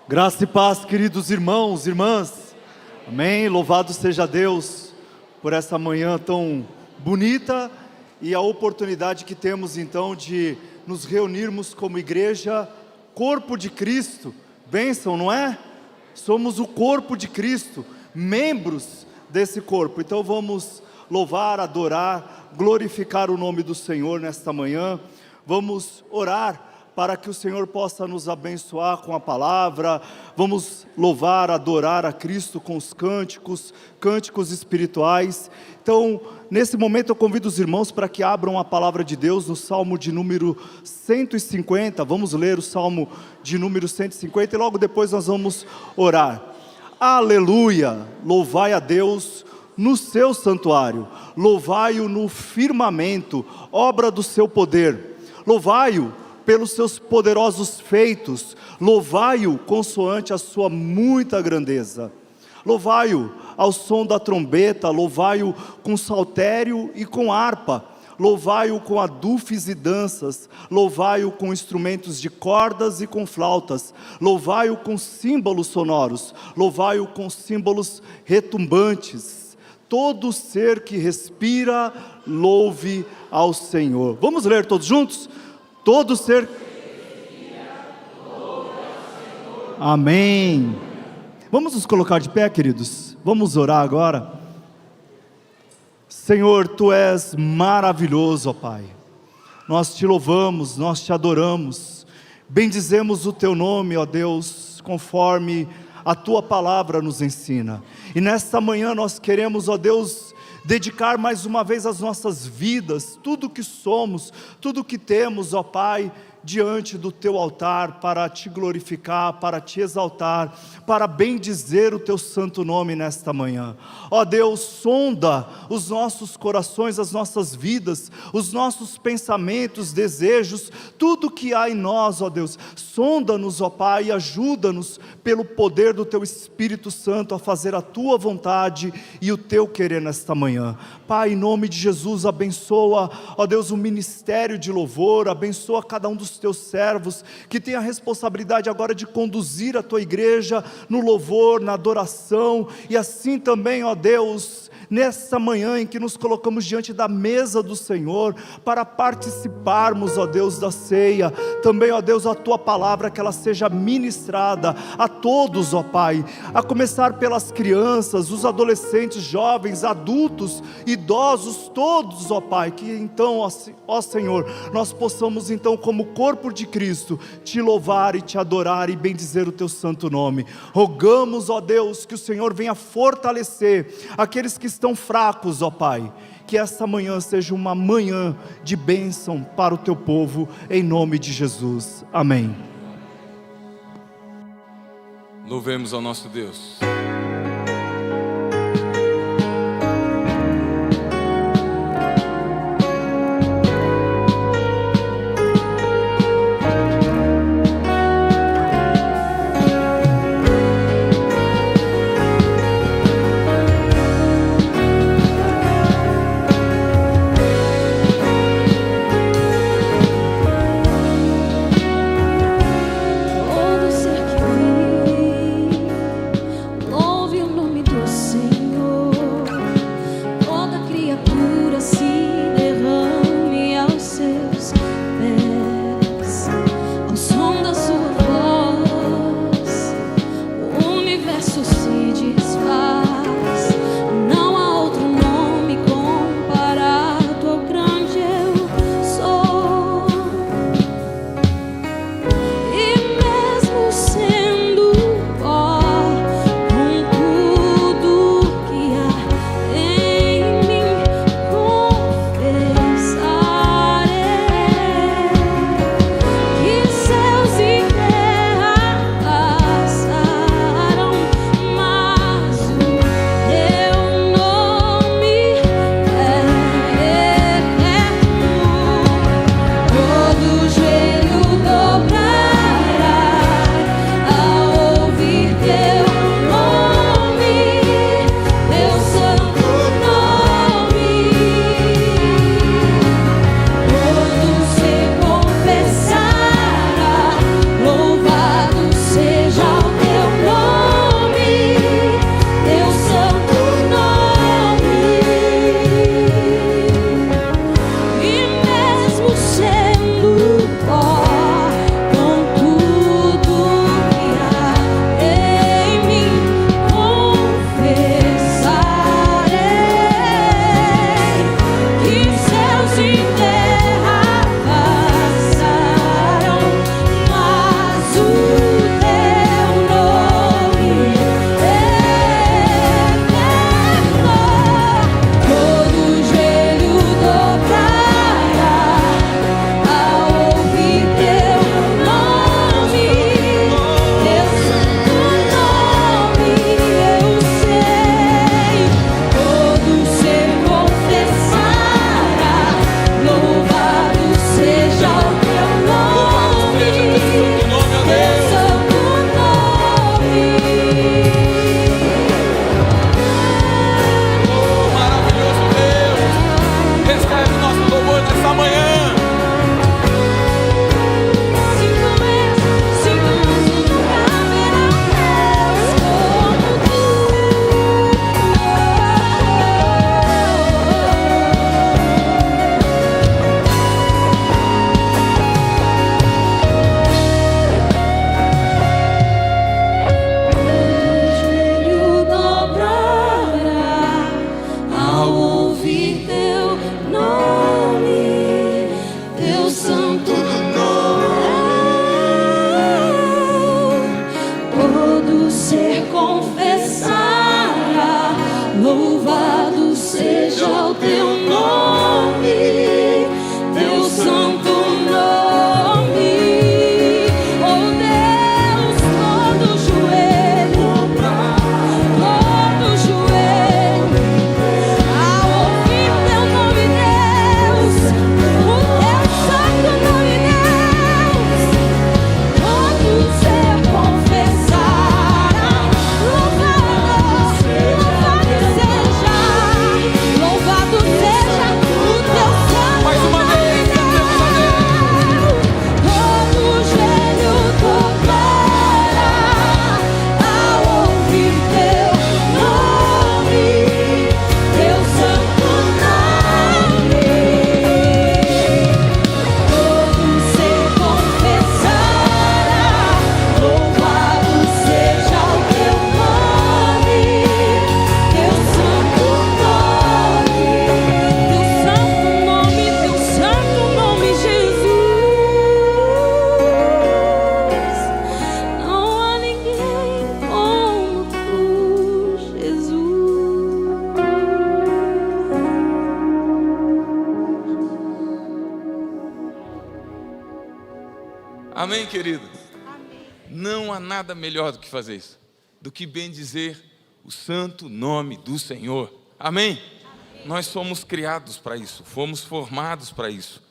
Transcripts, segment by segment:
Graça e paz, queridos irmãos, irmãs, amém, louvado seja Deus por essa manhã tão bonita e a oportunidade que temos então de nos reunirmos como igreja, corpo de Cristo, bênção, não é? Somos o corpo de Cristo, membros desse corpo, então vamos louvar, adorar, glorificar o nome do Senhor nesta manhã, vamos orar para que o Senhor possa nos abençoar com a palavra, vamos louvar, adorar a Cristo com os cânticos espirituais. Então, nesse momento eu convido os irmãos para que abram a palavra de Deus no Salmo de número 150, vamos ler o Salmo de número 150 e logo depois nós vamos orar. Aleluia, louvai a Deus no seu santuário, louvai-o no firmamento, obra do seu poder, louvai-o pelos seus poderosos feitos, louvai-o consoante a sua muita grandeza, louvai-o ao som da trombeta, louvai-o com saltério e com harpa, louvai-o com adufes e danças, louvai-o com instrumentos de cordas e com flautas, louvai-o com símbolos sonoros, louvai-o com símbolos retumbantes, todo ser que respira, louve ao Senhor. Vamos ler todos juntos? Todo ser, amém. Vamos nos colocar de pé, queridos, vamos orar agora. Senhor, Tu és maravilhoso, ó Pai, nós Te louvamos, nós Te adoramos, bendizemos o Teu nome, ó Deus, conforme a Tua palavra nos ensina, e nesta manhã nós queremos, ó Deus, dedicar mais uma vez as nossas vidas, tudo que somos, tudo que temos, ó Pai, diante do Teu altar, para Te glorificar, para Te exaltar, para bendizer o Teu santo nome nesta manhã. Ó Deus, sonda os nossos corações, as nossas vidas, os nossos pensamentos, desejos, tudo que há em nós, ó Deus, sonda-nos, ó Pai, e ajuda-nos pelo poder do Teu Espírito Santo a fazer a Tua vontade e o Teu querer nesta manhã. Pai, em nome de Jesus, abençoa, ó Deus, o ministério de louvor, abençoa cada um dos Teus servos, que tem a responsabilidade agora de conduzir a Tua igreja no louvor, na adoração, e assim também, ó Deus, nessa manhã em que nos colocamos diante da mesa do Senhor, para participarmos, ó Deus, da ceia, também, ó Deus, a Tua palavra, que ela seja ministrada a todos, ó Pai, a começar pelas crianças, os adolescentes, jovens, adultos, idosos, todos, ó Pai, que então, ó Senhor, nós possamos então, como corpo de Cristo, Te louvar e Te adorar e bendizer o Teu santo nome. Rogamos, ó Deus, que o Senhor venha fortalecer aqueles que estão fracos, ó Pai, que esta manhã seja uma manhã de bênção para o Teu povo, em nome de Jesus, amém. Louvemos ao nosso Deus. Todo ser que vive Amém, querido? Amém. Não há nada melhor do que fazer isso, do que bendizer o santo nome do Senhor. Amém? Amém. Nós somos criados para isso, fomos formados para isso.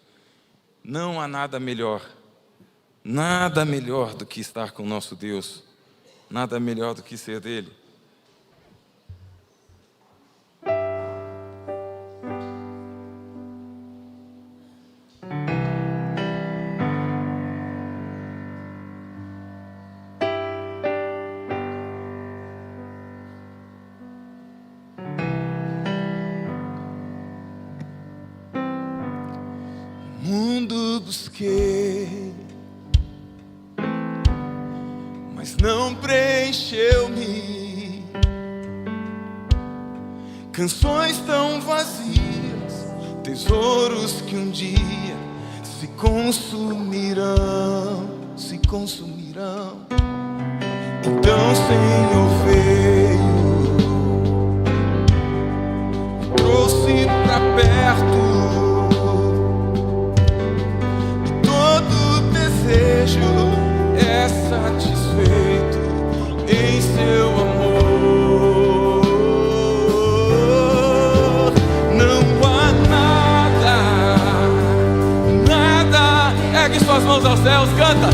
Não há nada melhor do que estar com o nosso Deus, nada melhor do que ser dele. Mundo busquei, mas não preencheu-me. Canções tão vazias, tesouros que um dia se consumirão. Então o Senhor veio, me trouxe pra perto. É satisfeito em seu amor. Não há nada. Ergue suas mãos aos céus, canta.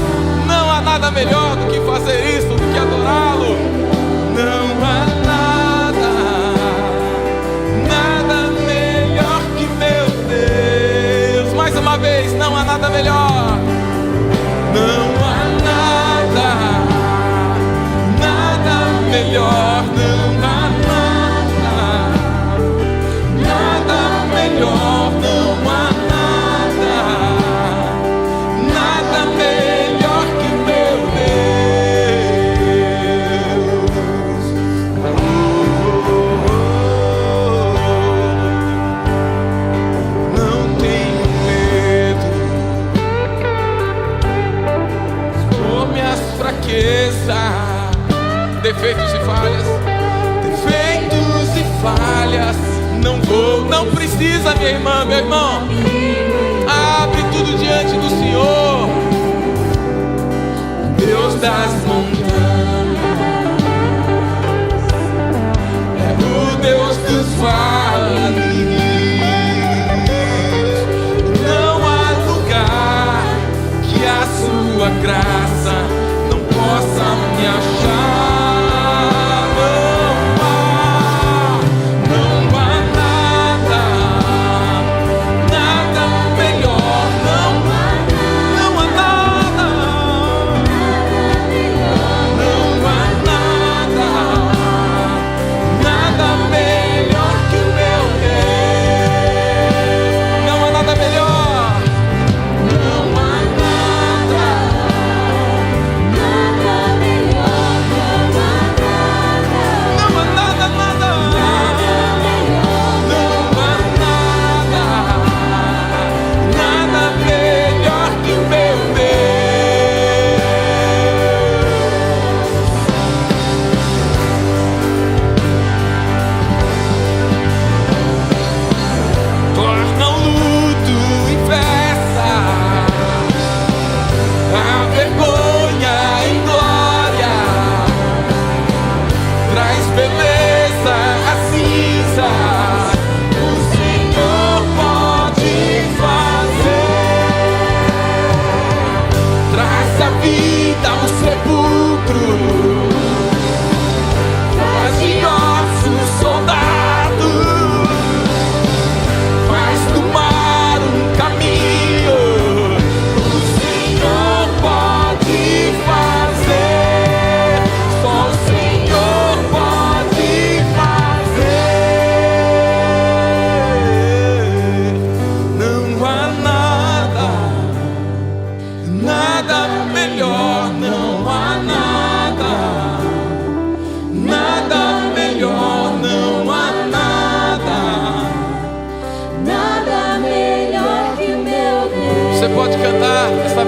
Não há nada melhor do que fazer isso, do que adorá-lo. Não há nada melhor que meu Deus. Mais uma vez, não há nada melhor. Não há nada melhor, não há nada melhor, não há nada melhor que meu Deus. Não tenho medo por minhas fraquezas, defeitos e falhas, não precisa, minha irmã, meu irmão, abre tudo diante do Senhor, Deus das montanhas, é o Deus dos vales, não há lugar que a sua graça não possa me achar.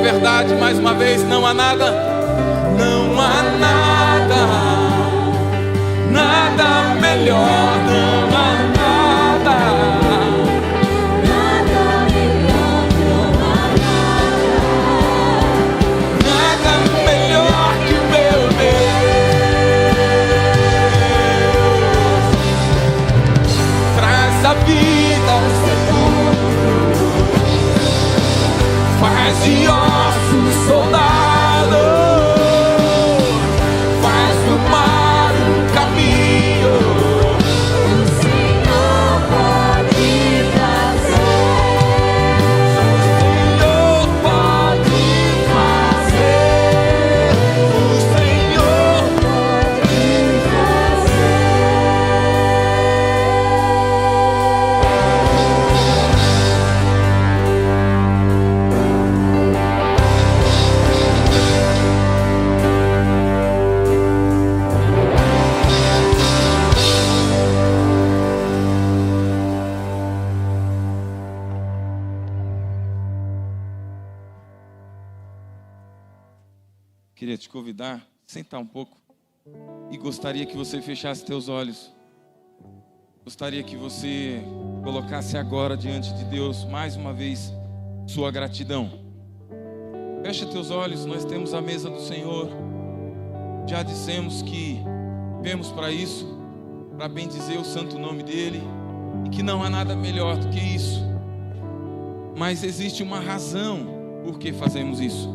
Verdade, mais uma vez, não há nada melhor, não há nada melhor, não há faz de ossos soldado, faz do mar um caminho. O Senhor pode fazer, O Senhor pode fazer, o Senhor pode fazer. Queria te convidar, sentar um pouco, e gostaria que você fechasse teus olhos. Gostaria que você colocasse agora diante de Deus, mais uma vez, sua gratidão. Fecha teus olhos, nós temos a mesa do Senhor. Já dissemos que vemos para isso, para bendizer o santo nome dEle, e que não há nada melhor do que isso. Mas existe uma razão por que fazemos isso.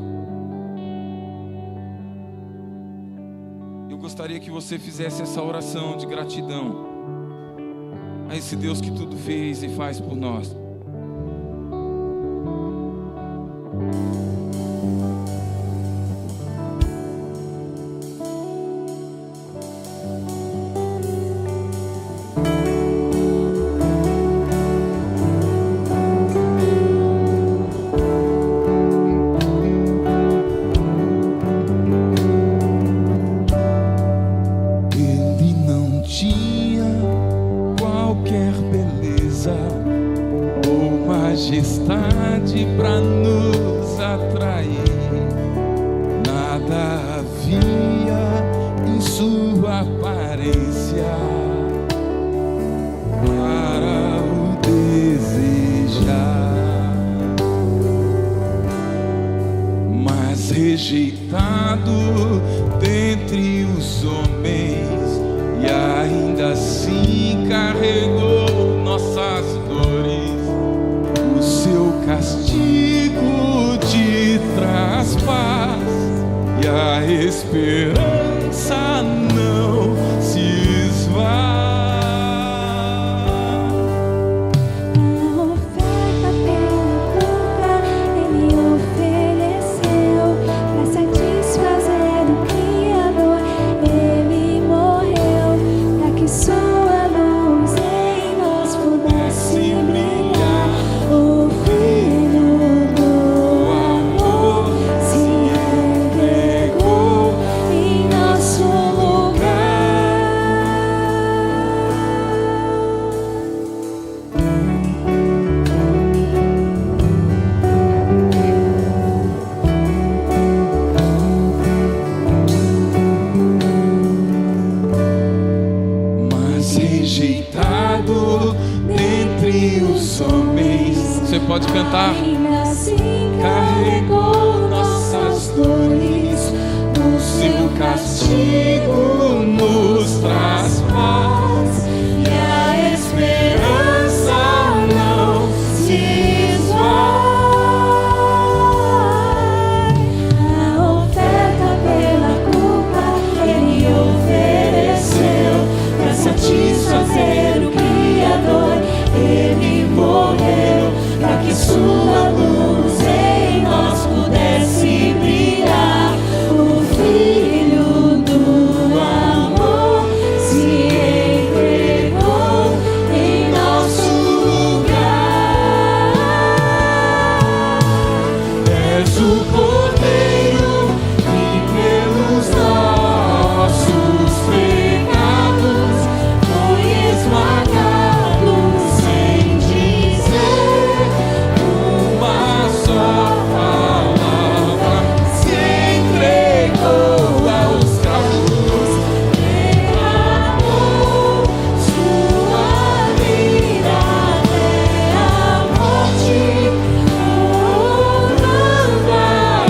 Eu gostaria que você fizesse essa oração de gratidão a esse Deus que tudo fez e faz por nós. Ele não tinha qualquer beleza ou majestade para nos atrair. Nada havia em sua aparência para o desejar, mas rejeitado dentre os homens, e ainda assim carregou nossas dores. O seu castigo te traz paz, e a esperança não se esvai. A oferta pela culpa Ele ofereceu para satisfazer o Criador. Ele morreu para que sua luz em nós pudesse brilhar. O Filho do amor se entregou em nosso lugar. Mas rejeitado dentre os homens. Você pode cantar. Ainda assim carregou nossas dores. O seu castigo nos traz paz, e a esperança não se esvai. A oferta pela culpa Ele ofereceu para satisfazer o Criador. Ele morreu para que sua luz em nós pudesse brilhar. O Filho do amor se entregou em nosso lugar. És o Cordeiro que pelos nossos pecados foi esmagado, sem dizer uma só palavra. Se entregou aos cravos, derramou sua vida até a morte, provando a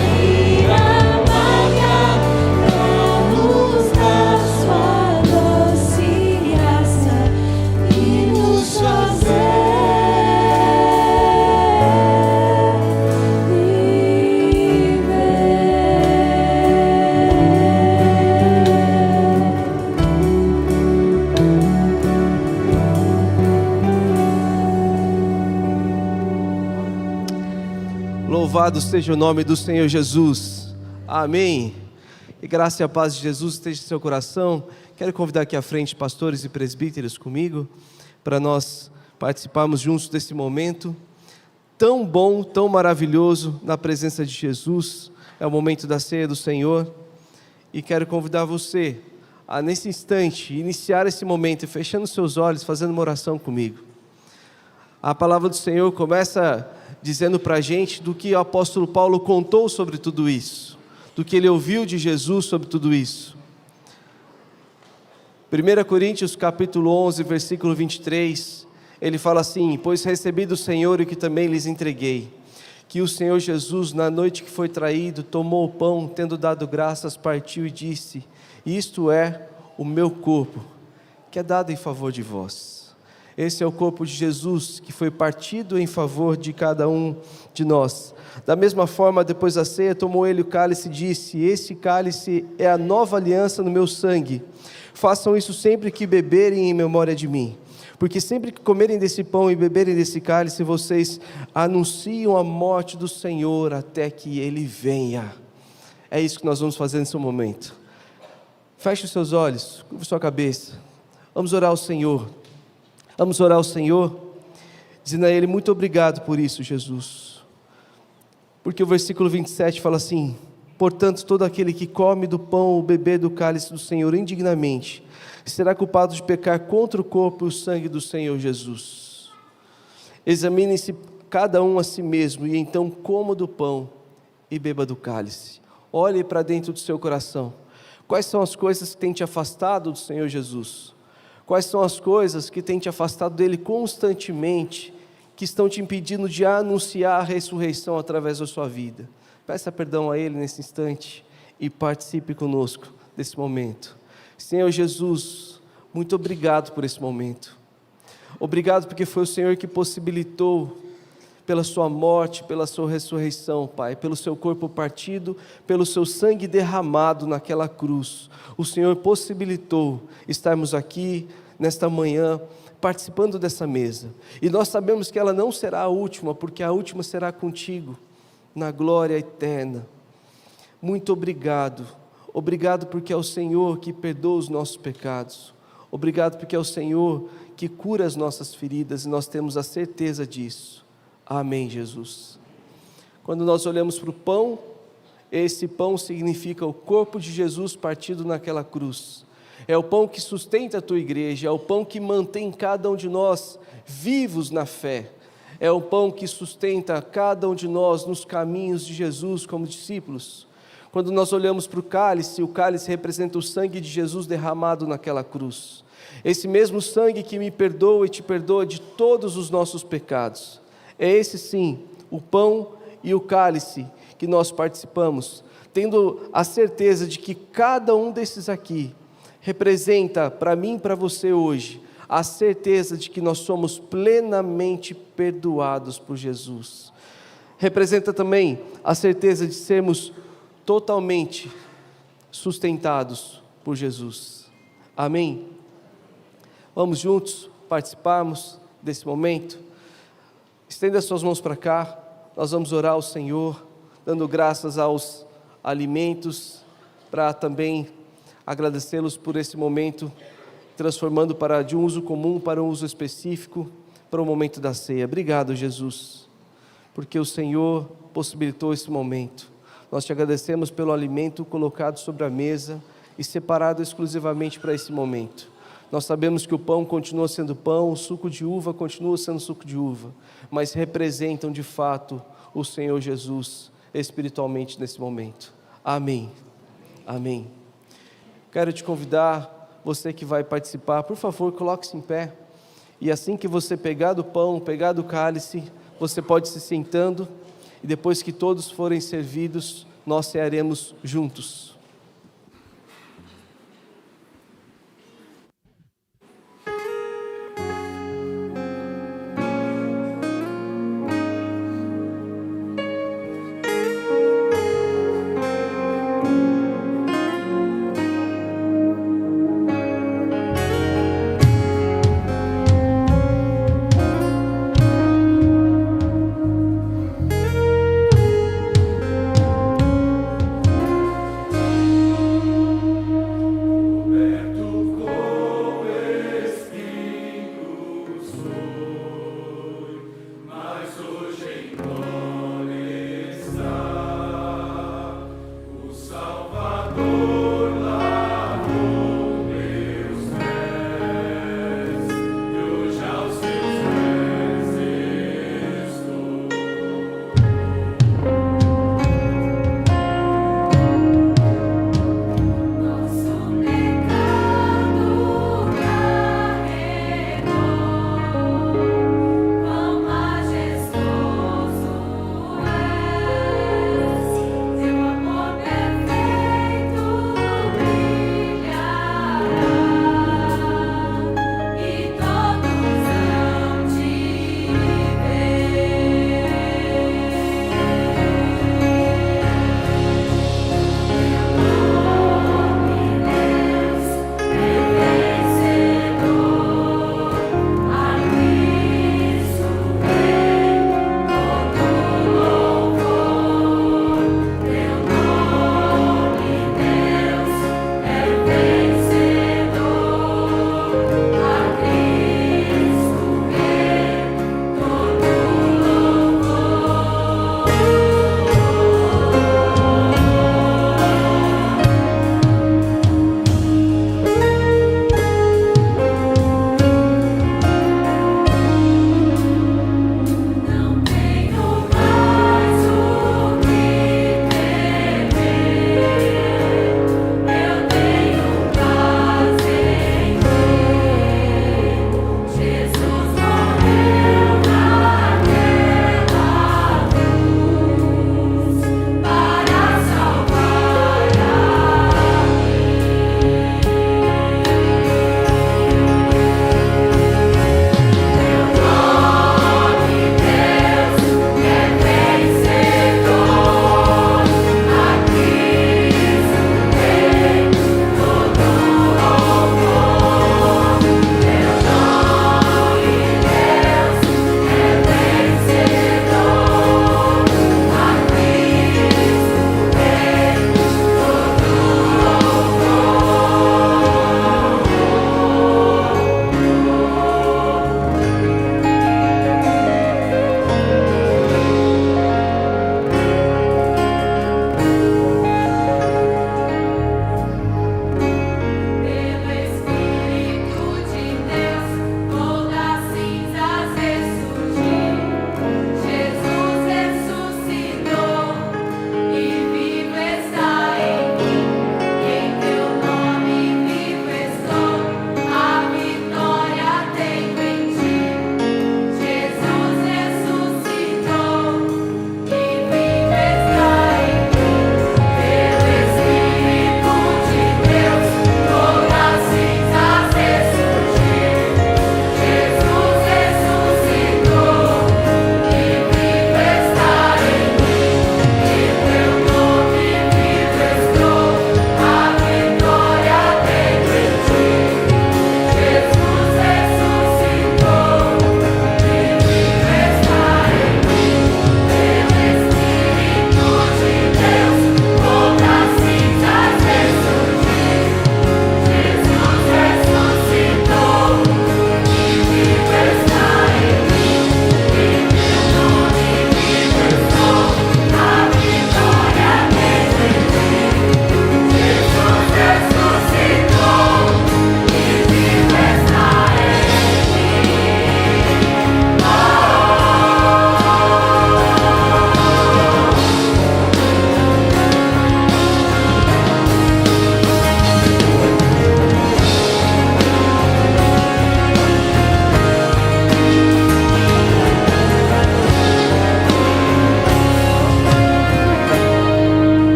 Louvado seja o nome do Senhor Jesus. Amém. E graça e a paz de Jesus esteja em seu coração. Quero convidar aqui à frente pastores e presbíteros comigo, para nós participarmos juntos desse momento tão bom, tão maravilhoso, na presença de Jesus. É o momento da ceia do Senhor. E quero convidar você a, nesse instante, iniciar esse momento, fechando seus olhos, fazendo uma oração comigo. A palavra do Senhor começa dizendo para a gente do que o apóstolo Paulo contou sobre tudo isso, do que ele ouviu de Jesus sobre tudo isso. 1 Coríntios capítulo 11, versículo 23, ele fala assim: pois recebi do Senhor o que também lhes entreguei, que o Senhor Jesus, na noite que foi traído, tomou o pão, tendo dado graças, partiu e disse: isto é o meu corpo, que é dado em favor de vós. Esse é o corpo de Jesus, que foi partido em favor de cada um de nós. Da mesma forma, depois da ceia, tomou ele o cálice e disse: esse cálice é a nova aliança no meu sangue. Façam isso sempre que beberem em memória de mim. Porque sempre que comerem desse pão e beberem desse cálice, vocês anunciam a morte do Senhor até que Ele venha. É isso que nós vamos fazer nesse momento. Feche os seus olhos, curva sua cabeça. Vamos orar ao Senhor. Vamos orar ao Senhor, dizendo a Ele: muito obrigado por isso, Jesus. Porque o versículo 27 fala assim: portanto, todo aquele que come do pão ou beber do cálice do Senhor indignamente, será culpado de pecar contra o corpo e o sangue do Senhor Jesus. Examine-se cada um a si mesmo, e então coma do pão e beba do cálice. Olhe para dentro do seu coração. Quais são as coisas que têm te afastado do Senhor Jesus? Quais são as coisas que têm te afastado dele constantemente, que estão te impedindo de anunciar a ressurreição através da sua vida? Peça perdão a Ele nesse instante e participe conosco desse momento. Senhor Jesus, muito obrigado por esse momento. Obrigado porque foi o Senhor que possibilitou, pela sua morte, pela sua ressurreição, Pai, pelo seu corpo partido, pelo seu sangue derramado naquela cruz. O Senhor possibilitou estarmos aqui nesta manhã, participando dessa mesa. E nós sabemos que ela não será a última, porque a última será contigo, na glória eterna. Muito obrigado. Obrigado porque é o Senhor que perdoa os nossos pecados. Obrigado porque é o Senhor que cura as nossas feridas, e nós temos a certeza disso. Amém, Jesus. Quando nós olhamos para o pão, esse pão significa o corpo de Jesus partido naquela cruz. É o pão que sustenta a tua igreja, é o pão que mantém cada um de nós vivos na fé. É o pão que sustenta cada um de nós nos caminhos de Jesus como discípulos. Quando nós olhamos para o cálice representa o sangue de Jesus derramado naquela cruz. Esse mesmo sangue que me perdoa e te perdoa de todos os nossos pecados. É esse sim, o pão e o cálice que nós participamos, tendo a certeza de que cada um desses aqui representa para mim e para você hoje a certeza de que nós somos plenamente perdoados por Jesus. Representa também a certeza de sermos totalmente sustentados por Jesus. Amém? Vamos juntos participarmos desse momento? Estenda suas mãos para cá, nós vamos orar ao Senhor, dando graças aos alimentos, para também agradecê-los por esse momento, transformando de um uso comum para um uso específico, para o momento da ceia. Obrigado, Jesus, porque o Senhor possibilitou esse momento. Nós te agradecemos pelo alimento colocado sobre a mesa e separado exclusivamente para esse momento. Nós sabemos que o pão continua sendo pão, o suco de uva continua sendo suco de uva, mas representam de fato o Senhor Jesus espiritualmente nesse momento. Amém. Amém. Quero te convidar, você que vai participar, por favor, coloque-se em pé. E assim que você pegar do pão, pegar do cálice, você pode se sentando, e depois que todos forem servidos, nós cearemos juntos.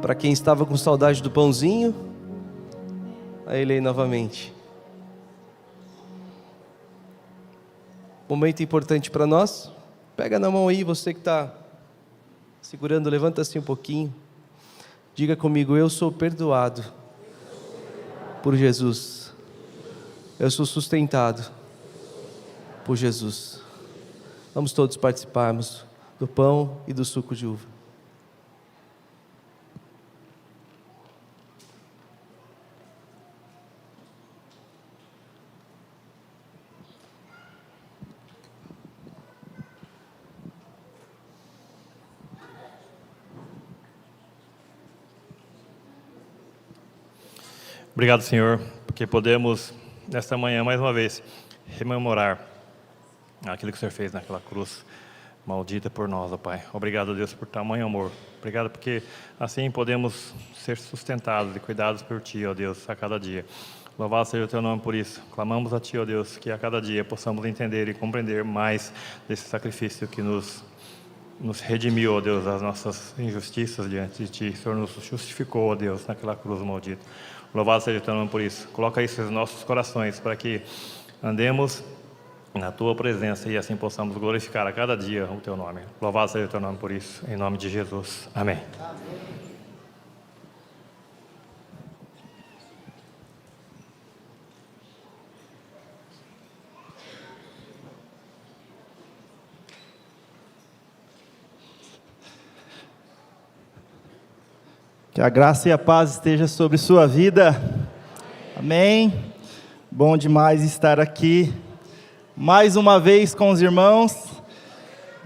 Para quem estava com saudade do pãozinho, a ele aí novamente. Momento importante para nós. Pega na mão aí, você que está segurando, levanta assim um pouquinho. Diga comigo: eu sou perdoado por Jesus. Eu sou sustentado por Jesus. Vamos todos participarmos do pão e do suco de uva. Obrigado, Senhor, porque podemos, nesta manhã, mais uma vez, rememorar aquilo que o Senhor fez naquela cruz maldita por nós, ó Pai. Obrigado, Deus, por tamanho amor. Obrigado porque assim podemos ser sustentados e cuidados por Ti, ó Deus, a cada dia. Louvado seja o Teu nome por isso. Clamamos a Ti, ó Deus, que a cada dia possamos entender e compreender mais desse sacrifício que nos redimiu, ó Deus, das nossas injustiças diante de Ti. O Senhor nos justificou, ó Deus, naquela cruz maldita. Louvado seja o Teu nome por isso. Coloca isso nos nossos corações para que andemos na Tua presença e assim possamos glorificar a cada dia o Teu nome. Louvado seja o Teu nome por isso. Em nome de Jesus. Amém. Que a graça e a paz esteja sobre sua vida. Amém. Bom demais estar aqui mais uma vez com os irmãos.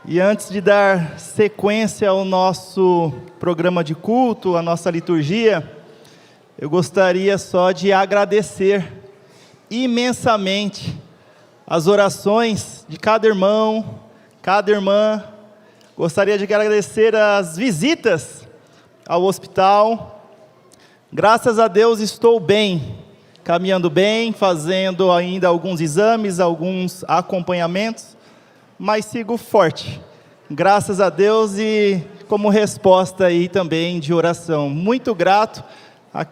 E antes de dar sequência ao nosso programa de culto, a nossa liturgia, eu gostaria só de agradecer imensamente as orações de cada irmão, cada irmã. Gostaria de agradecer as visitas ao hospital. Graças a Deus estou bem, caminhando bem, fazendo ainda alguns exames, alguns acompanhamentos, mas sigo forte, graças a Deus, e como resposta aí também de oração. Muito grato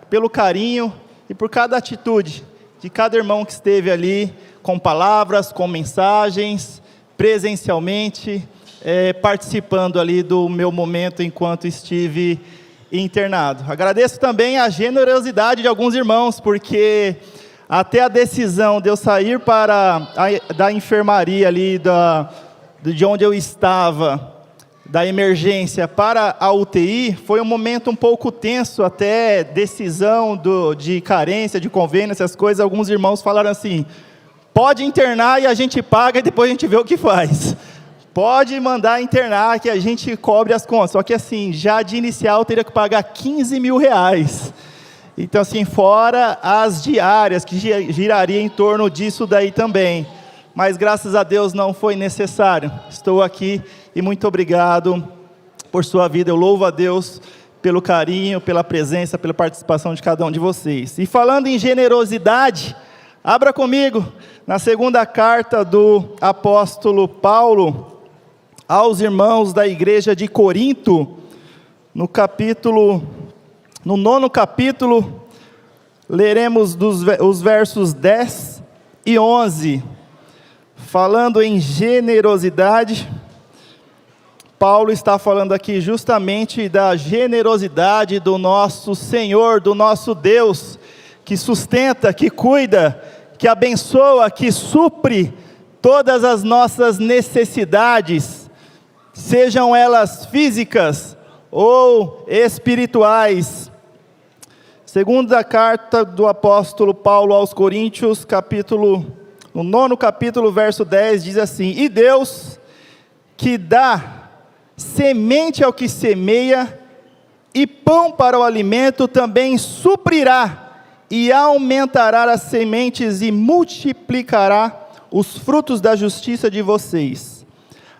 pelo carinho e por cada atitude de cada irmão que esteve ali, com palavras, com mensagens, presencialmente, participando ali do meu momento enquanto estive internado. Agradeço também a generosidade de alguns irmãos, porque até a decisão de eu sair da enfermaria ali, de onde eu estava, da emergência para a UTI, foi um momento um pouco tenso, até decisão de carência, de convênio, essas coisas. Alguns irmãos falaram assim: pode internar e a gente paga e depois a gente vê o que faz. Pode mandar internar que a gente cobre as contas. Só que assim, já de inicial eu teria que pagar 15 mil reais. Então assim, fora as diárias, que giraria em torno disso daí também. Mas graças a Deus não foi necessário. Estou aqui e muito obrigado por sua vida. Eu louvo a Deus pelo carinho, pela presença, pela participação de cada um de vocês. E falando em generosidade, abra comigo na segunda carta do apóstolo Paulo aos irmãos da igreja de Corinto, no 9º capítulo, leremos os versos 10 e 11, falando em generosidade. Paulo está falando aqui justamente da generosidade do nosso Senhor, do nosso Deus, que sustenta, que cuida, que abençoa, que supre todas as nossas necessidades, sejam elas físicas ou espirituais. Segunda carta do apóstolo Paulo aos Coríntios, no 9º capítulo, verso 10, diz assim: e Deus, que dá semente ao que semeia e pão para o alimento, também suprirá e aumentará as sementes e multiplicará os frutos da justiça de vocês.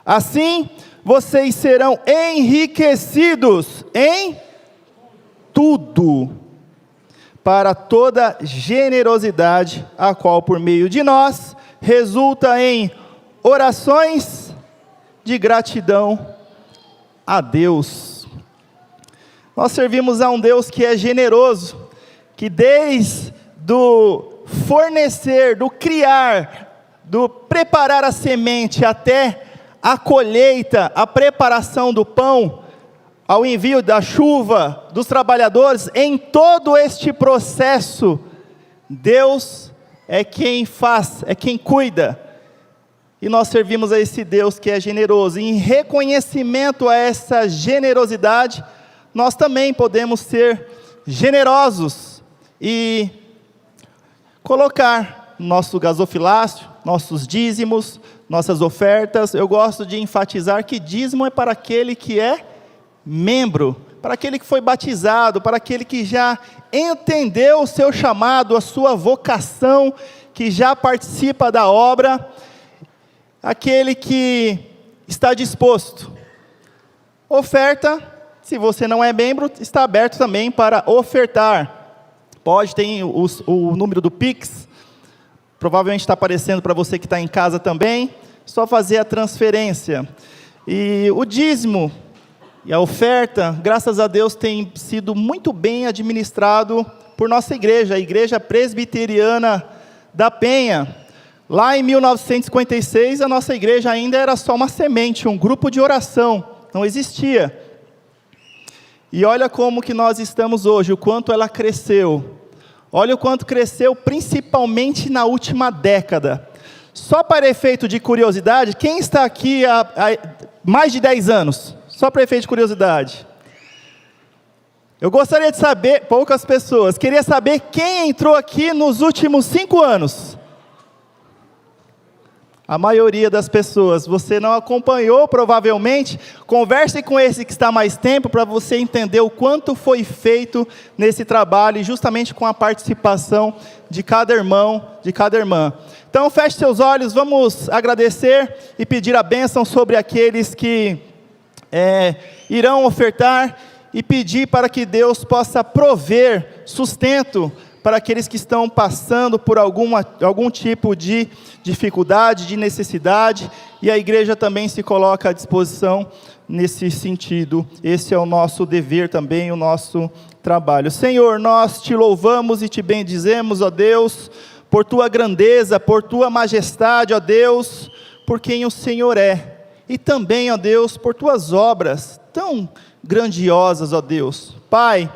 Assim, vocês serão enriquecidos em tudo, para toda generosidade, a qual por meio de nós resulta em orações de gratidão a Deus. Nós servimos a um Deus que é generoso, que desde do fornecer, do criar, do preparar a semente até a colheita, a preparação do pão, ao envio da chuva, dos trabalhadores, em todo este processo, Deus é quem faz, é quem cuida. E nós servimos a esse Deus que é generoso. E em reconhecimento a essa generosidade, nós também podemos ser generosos e colocar nosso gasofilácio, nossos dízimos, nossas ofertas. Eu gosto de enfatizar que dízimo é para aquele que é membro, para aquele que foi batizado, para aquele que já entendeu o seu chamado, a sua vocação, que já participa da obra, aquele que está disposto. Oferta, se você não é membro, está aberto também para ofertar. Pode, tem o número do Pix, provavelmente está aparecendo para você que está em casa também, só fazer a transferência. E o dízimo e a oferta, graças a Deus, tem sido muito bem administrado por nossa igreja, a Igreja Presbiteriana da Penha. Lá em 1956, a nossa igreja ainda era só uma semente, um grupo de oração, não existia. E olha como que nós estamos hoje, o quanto ela cresceu. Olha o quanto cresceu, principalmente na última década. Só para efeito de curiosidade, quem está aqui há mais de 10 anos? Só para efeito de curiosidade. Eu gostaria de saber, poucas pessoas, queria saber quem entrou aqui nos últimos 5 anos. A maioria das pessoas, você não acompanhou provavelmente, converse com esse que está mais tempo, para você entender o quanto foi feito nesse trabalho, e justamente com a participação de cada irmão, de cada irmã. Então feche seus olhos, vamos agradecer e pedir a bênção sobre aqueles que irão ofertar, e pedir para que Deus possa prover sustento para aqueles que estão passando por algum tipo de dificuldade, de necessidade, e a igreja também se coloca à disposição nesse sentido. Esse é o nosso dever também, o nosso trabalho. Senhor, nós te louvamos e te bendizemos, ó Deus, por tua grandeza, por tua majestade, ó Deus, por quem o Senhor é, e também, ó Deus, por tuas obras tão grandiosas, ó Deus. Pai,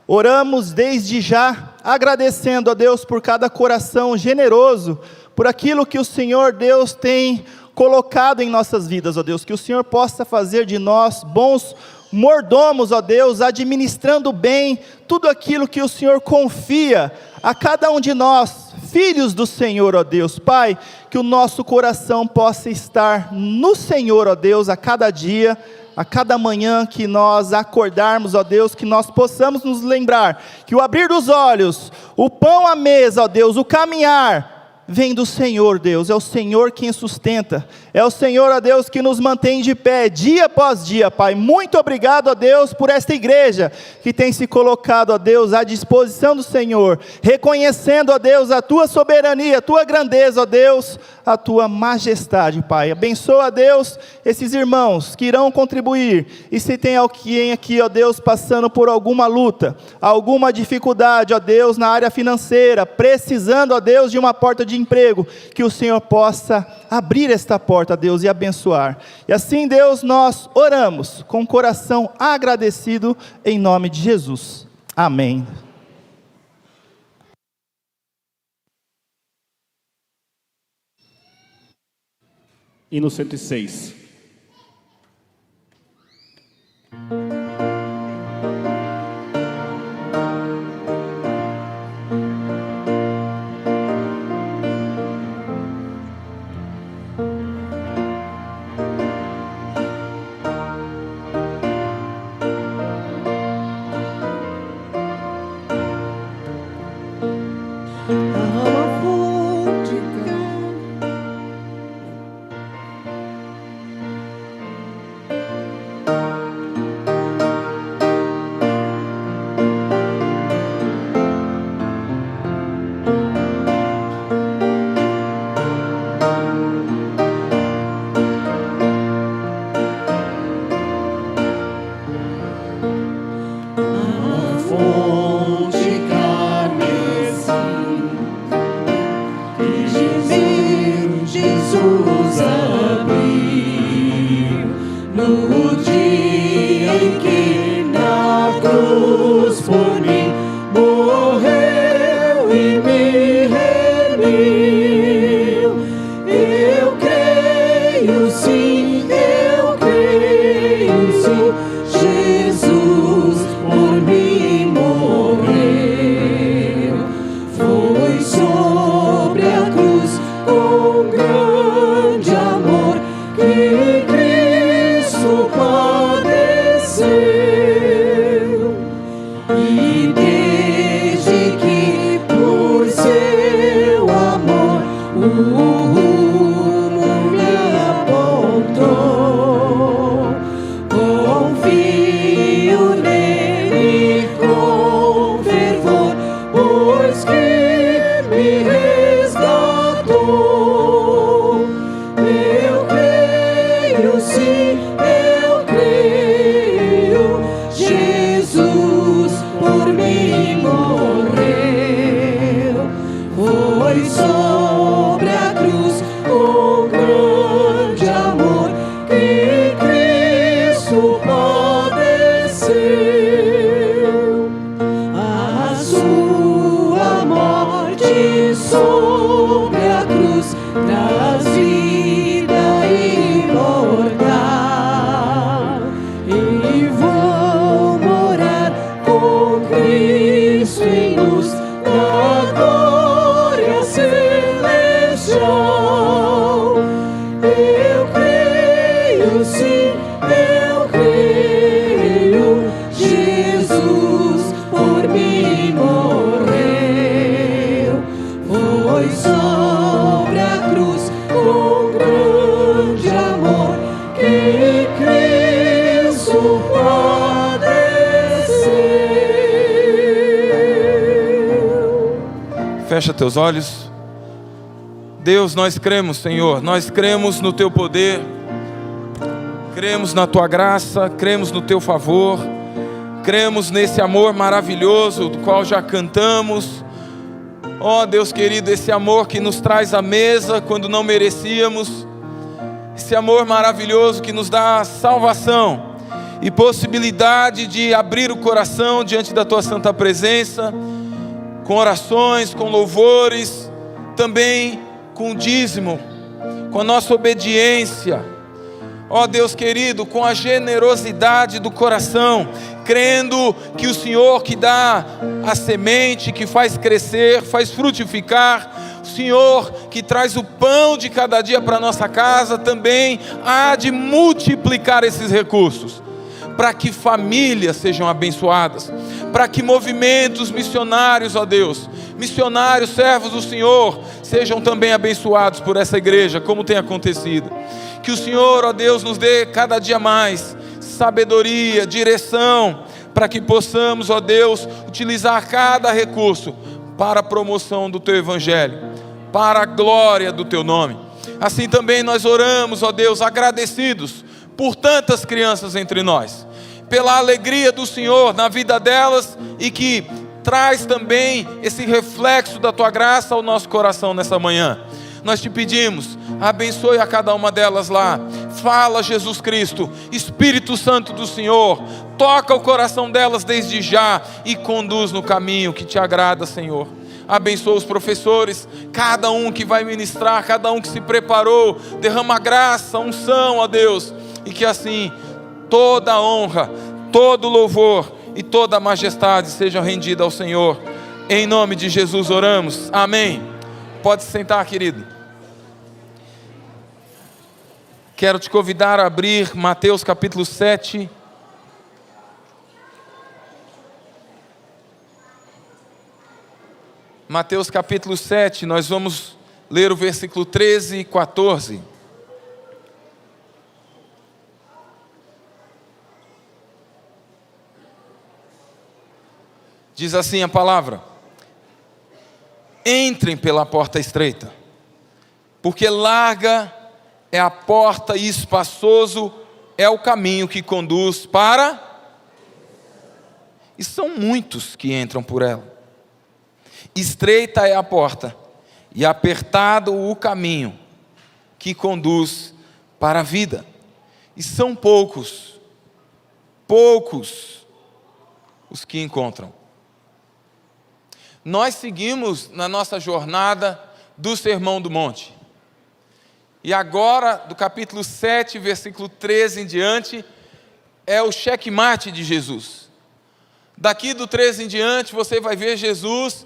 oramos desde já, agradecendo a Deus por cada coração generoso, por aquilo que o Senhor Deus tem colocado em nossas vidas, ó Deus, que o Senhor possa fazer de nós bons mordomos, ó Deus, administrando bem tudo aquilo que o Senhor confia a cada um de nós, filhos do Senhor, ó Deus. Pai, que o nosso coração possa estar no Senhor, ó Deus, a cada dia, a cada manhã que nós acordarmos, ó Deus, que nós possamos nos lembrar que o abrir dos olhos, o pão à mesa, ó Deus, o caminhar, vem do Senhor, Deus. É o Senhor quem sustenta, é o Senhor, ó Deus, que nos mantém de pé, dia após dia, Pai. Muito obrigado, ó Deus, por esta igreja, que tem se colocado, ó Deus, à disposição do Senhor, reconhecendo, ó Deus, a tua soberania, a tua grandeza, ó Deus, a tua majestade, Pai. Abençoa, Deus, esses irmãos que irão contribuir, e se tem alguém aqui, ó Deus, passando por alguma luta, alguma dificuldade, ó Deus, na área financeira, precisando, ó Deus, de uma porta de emprego, que o Senhor possa abrir esta porta, Deus, e abençoar. E assim, Deus, nós oramos com o coração agradecido, em nome de Jesus. Amém. Hino 106. que na cruz por mim morreu e me remiu. Eu creio sim, Jesus por mim morreu. Foi sobre a cruz com grande amor que Cristo padeceu. E desde que por seu amor o rumo me apontou, confio nele com fervor, pois que me resgatou. Eu creio sim, eu creio, Jesus por mim morreu. Foi sobre a cruz com grande amor que Cristo padeceu. A sua morte sobre a cruz traz vida imortal, e vou morar com Cristo em luz da glória celestial. Eu creio sim, eu creio, Jesus por mim morreu. Foi sobre a cruz com grande amor que Cristo padeceu. Fecha teus olhos. Deus, nós cremos, Senhor, nós cremos no Teu poder, cremos na Tua graça, cremos no Teu favor, cremos nesse amor maravilhoso do qual já cantamos. Ó Deus querido, esse amor que nos traz à mesa quando não merecíamos, esse amor maravilhoso que nos dá salvação e possibilidade de abrir o coração diante da Tua santa presença, com orações, com louvores, também com dízimo, com a nossa obediência. Ó Deus querido, com a generosidade do coração, crendo que o Senhor que dá a semente, que faz crescer, faz frutificar, o Senhor que traz o pão de cada dia para a nossa casa, também há de multiplicar esses recursos, para que famílias sejam abençoadas, para que movimentos missionários, ó Deus, missionários, servos do Senhor, sejam também abençoados por essa igreja, como tem acontecido. Que o Senhor, ó Deus, nos dê cada dia mais sabedoria, direção, para que possamos, ó Deus, utilizar cada recurso para a promoção do Teu Evangelho, para a glória do Teu nome. Assim também nós oramos, ó Deus, agradecidos por tantas crianças entre nós, pela alegria do Senhor na vida delas, e que traz também esse reflexo da Tua graça ao nosso coração nessa manhã. Nós Te pedimos, abençoe a cada uma delas lá. Fala, Jesus Cristo, Espírito Santo do Senhor, toca o coração delas desde já e conduz no caminho que Te agrada, Senhor. Abençoa os professores, cada um que vai ministrar, cada um que se preparou, derrama graça, unção, ó Deus, e que assim toda a honra, todo o louvor e toda a majestade seja rendida ao Senhor. Em nome de Jesus oramos, amém. Pode se sentar, querido. Quero te convidar a abrir Mateus capítulo 7. Mateus capítulo 7, nós vamos ler o versículo 13 e 14. Diz assim a palavra: entrem pela porta estreita, porque larga é a porta e espaçoso é o caminho que conduz para... E são muitos que entram por ela. Estreita é a porta e apertado o caminho que conduz para a vida, e são poucos poucos os que encontram. Nós seguimos na nossa jornada do Sermão do Monte. E agora, do capítulo 7, versículo 13 em diante, é o checkmate de Jesus. Daqui do 13 em diante, você vai ver Jesus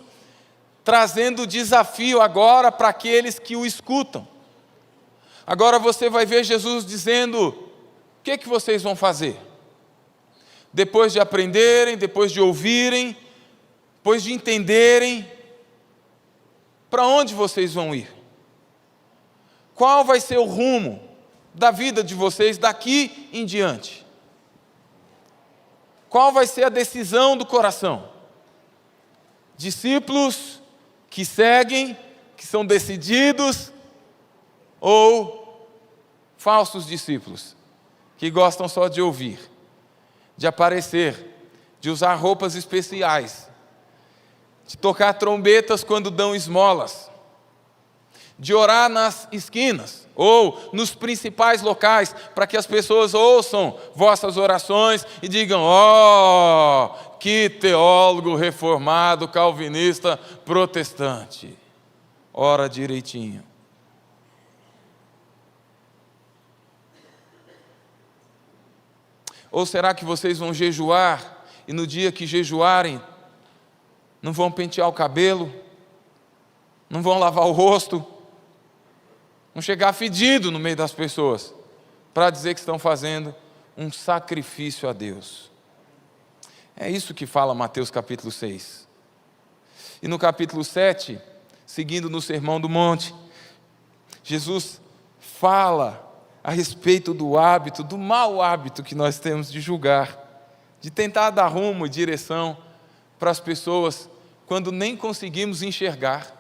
trazendo desafio agora para aqueles que o escutam. Agora você vai ver Jesus dizendo: o que vocês vão fazer? Depois de aprenderem, depois de ouvirem, depois de entenderem, para onde vocês vão ir? Qual vai ser o rumo da vida de vocês daqui em diante? Qual vai ser a decisão do coração? Discípulos que seguem, que são decididos, ou falsos discípulos, que gostam só de ouvir, de aparecer, de usar roupas especiais, de tocar trombetas quando dão esmolas, de orar nas esquinas ou nos principais locais, para que as pessoas ouçam vossas orações e digam: ó, que teólogo reformado, calvinista, protestante, ora direitinho. Ou será que vocês vão jejuar e no dia que jejuarem não vão pentear o cabelo, não vão lavar o rosto, vão chegar fedido no meio das pessoas para dizer que estão fazendo um sacrifício a Deus? É isso que fala Mateus capítulo 6. E no capítulo 7, seguindo no Sermão do Monte, Jesus fala a respeito do hábito, do mau hábito que nós temos de julgar, de tentar dar rumo e direção para as pessoas quando nem conseguimos enxergar.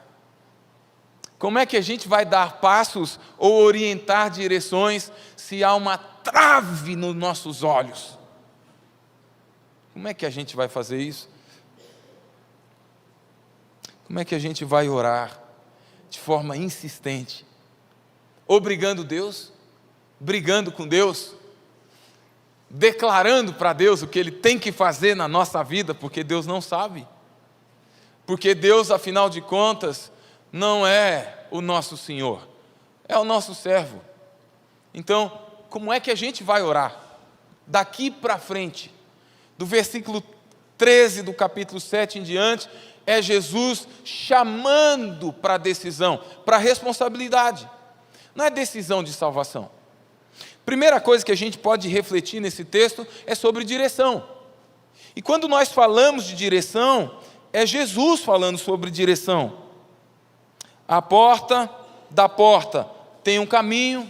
Como é que a gente vai dar passos ou orientar direções se há uma trave nos nossos olhos? Como é que a gente vai fazer isso? Como é que a gente vai orar de forma insistente? Obrigando Deus? Brigando com Deus? Declarando para Deus o que Ele tem que fazer na nossa vida, porque Deus não sabe? Porque Deus, afinal de contas, não é o nosso Senhor, é o nosso servo. Então, como é que a gente vai orar? Daqui para frente, do versículo 13 do capítulo 7 em diante, é Jesus chamando para a decisão, para a responsabilidade. Não é decisão de salvação. Primeira coisa que a gente pode refletir nesse texto é sobre direção. E quando nós falamos de direção, é Jesus falando sobre direção. A porta da porta tem um caminho,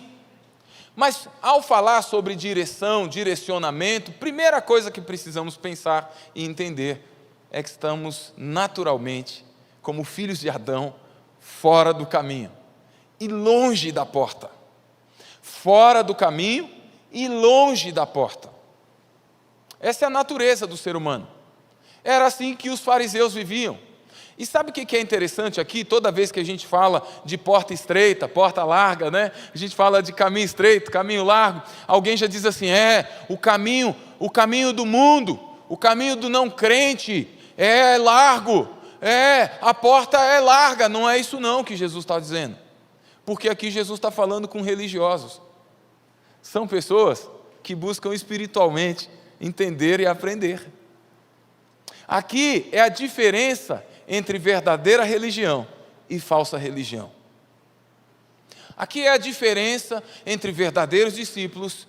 mas ao falar sobre direção, direcionamento, primeira coisa que precisamos pensar e entender é que estamos naturalmente, como filhos de Adão, fora do caminho e longe da porta. Fora do caminho e longe da porta. Essa é a natureza do ser humano. Era assim que os fariseus viviam. E sabe o que é interessante aqui? Toda vez que a gente fala de porta estreita, porta larga, né? A gente fala de caminho estreito, caminho largo. Alguém já diz assim: o caminho do mundo, o caminho do não crente é largo, a porta é larga. Não é isso não que Jesus está dizendo. Porque aqui Jesus está falando com religiosos. São pessoas que buscam espiritualmente entender e aprender. Aqui é a diferença entre verdadeira religião e falsa religião. Aqui é a diferença entre verdadeiros discípulos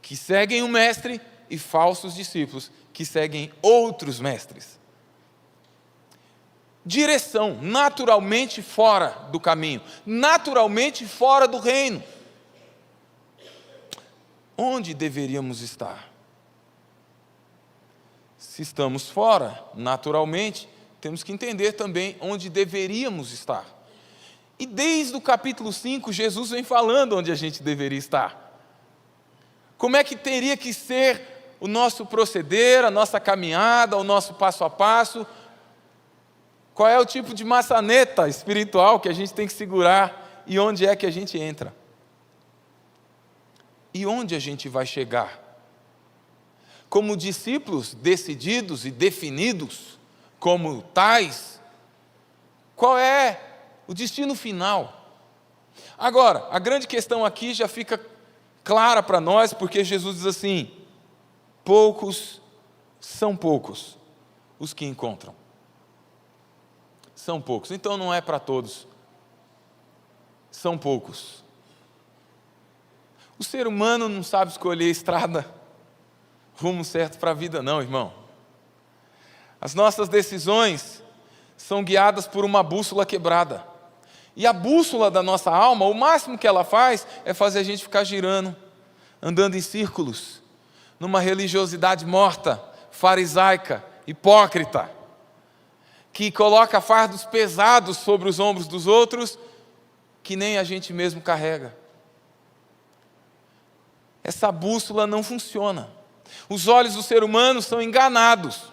que seguem o mestre e falsos discípulos que seguem outros mestres. Direção, naturalmente fora do caminho, naturalmente fora do reino. Onde deveríamos estar? Se estamos fora, naturalmente, temos que entender também onde deveríamos estar. E desde o capítulo 5, Jesus vem falando onde a gente deveria estar. Como é que teria que ser o nosso proceder, a nossa caminhada, o nosso passo a passo? Qual é o tipo de maçaneta espiritual que a gente tem que segurar e onde é que a gente entra? E onde a gente vai chegar? como discípulos decididos e definidos como tais, qual é o destino final? Agora, a grande questão aqui já fica clara para nós, porque Jesus diz assim: são poucos os que encontram. São poucos, então não é para todos. São poucos. O ser humano não sabe escolher estrada, rumo certo para a vida não, irmão. As nossas decisões são guiadas por uma bússola quebrada. E a bússola da nossa alma, o máximo que ela faz é fazer a gente ficar girando, andando em círculos, numa religiosidade morta, farisaica, hipócrita, que coloca fardos pesados sobre os ombros dos outros, que nem a gente mesmo carrega. Essa bússola não funciona. Os olhos do ser humano são enganados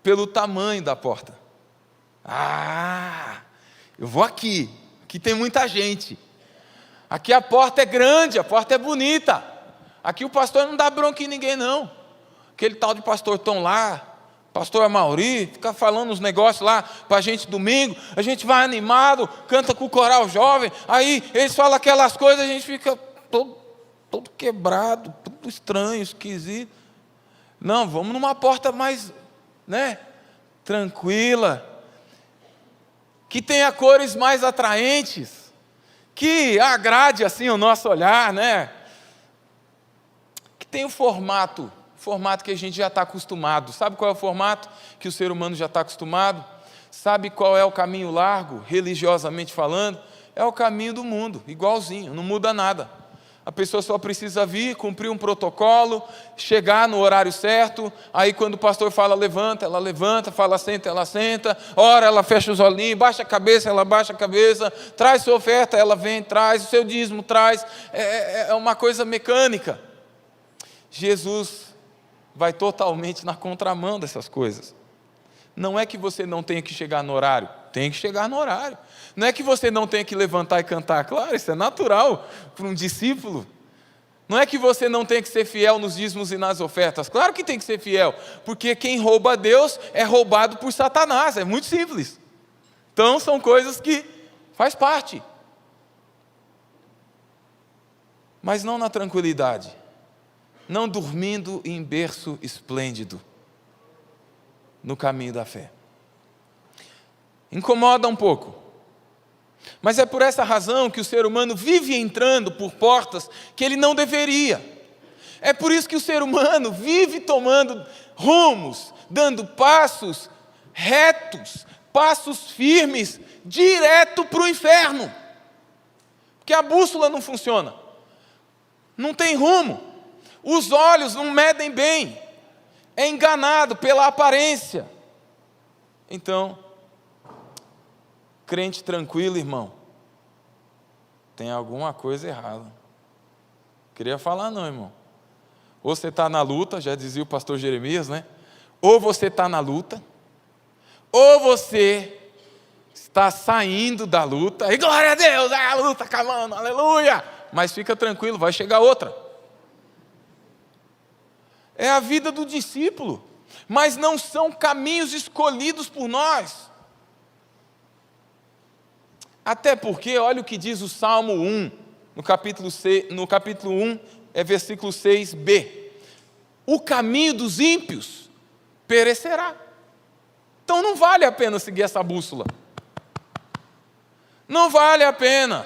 pelo tamanho da porta. Eu vou aqui tem muita gente. Aqui a porta é grande, a porta é bonita. Aqui o pastor não dá bronca em ninguém não. Aquele tal de pastor Tom lá, pastor Amauri, fica falando uns negócios lá para a gente domingo, a gente vai animado, canta com o coral jovem, aí eles falam aquelas coisas, a gente fica todo quebrado, tudo estranho, esquisito. Não, vamos numa porta mais, tranquila, que tenha cores mais atraentes, que agrade assim o nosso olhar, que tenha o formato que a gente já está acostumado. Sabe qual é o formato que o ser humano já está acostumado? Sabe qual é o caminho largo, religiosamente falando? É o caminho do mundo, igualzinho, não muda nada. A pessoa só precisa vir, cumprir um protocolo, chegar no horário certo, aí quando o pastor fala levanta, ela levanta, fala senta, ela senta, ora ela fecha os olhinhos, baixa a cabeça, ela baixa a cabeça, traz sua oferta, ela vem, traz, o seu dízimo traz, é uma coisa mecânica. Jesus vai totalmente na contramão dessas coisas. Não é que você não tenha que chegar no horário, tem que chegar no horário. Não é que você não tenha que levantar e cantar, claro, isso é natural para um discípulo. Não é que você não tenha que ser fiel nos dízimos e nas ofertas, claro que tem que ser fiel, porque quem rouba a Deus é roubado por Satanás, é muito simples. Então são coisas que faz parte. Mas não na tranquilidade, não dormindo em berço esplêndido, no caminho da fé. Incomoda um pouco. Mas é por essa razão que o ser humano vive entrando por portas que ele não deveria. É por isso que o ser humano vive tomando rumos, dando passos retos, passos firmes, direto para o inferno. Porque a bússola não funciona. Não tem rumo. Os olhos não medem bem. É enganado pela aparência. Então, crente tranquilo, irmão, tem alguma coisa errada. Queria falar não, irmão. Ou você está na luta, já dizia o pastor Jeremias, Ou você está na luta, ou você está saindo da luta, e glória a Deus, a luta acabando, aleluia. Mas fica tranquilo, vai chegar outra. É a vida do discípulo, mas não são caminhos escolhidos por nós. Até porque, olha o que diz o Salmo 1, no capítulo 1, versículo 6b. O caminho dos ímpios perecerá. Então não vale a pena seguir essa bússola. Não vale a pena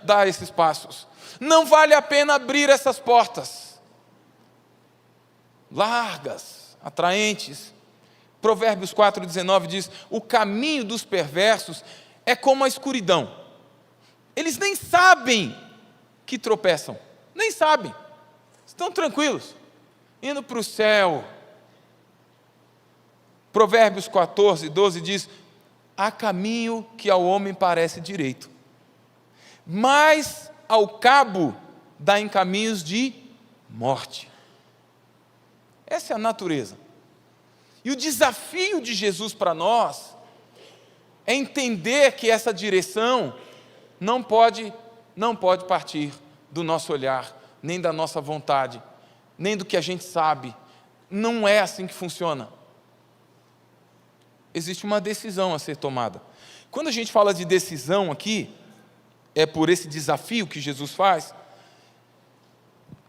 dar esses passos. Não vale a pena abrir essas portas largas, atraentes. Provérbios 4,19 diz: o caminho dos perversos é como a escuridão. Eles nem sabem que tropeçam, nem sabem, estão tranquilos, indo para o céu. Provérbios 14:12 diz: há caminho que ao homem parece direito, mas ao cabo dá em caminhos de morte. Essa é a natureza. E o desafio de Jesus para nós é entender que essa direção não pode partir do nosso olhar, nem da nossa vontade, nem do que a gente sabe. Não é assim que funciona. Existe uma decisão a ser tomada. Quando a gente fala de decisão aqui, é por esse desafio que Jesus faz,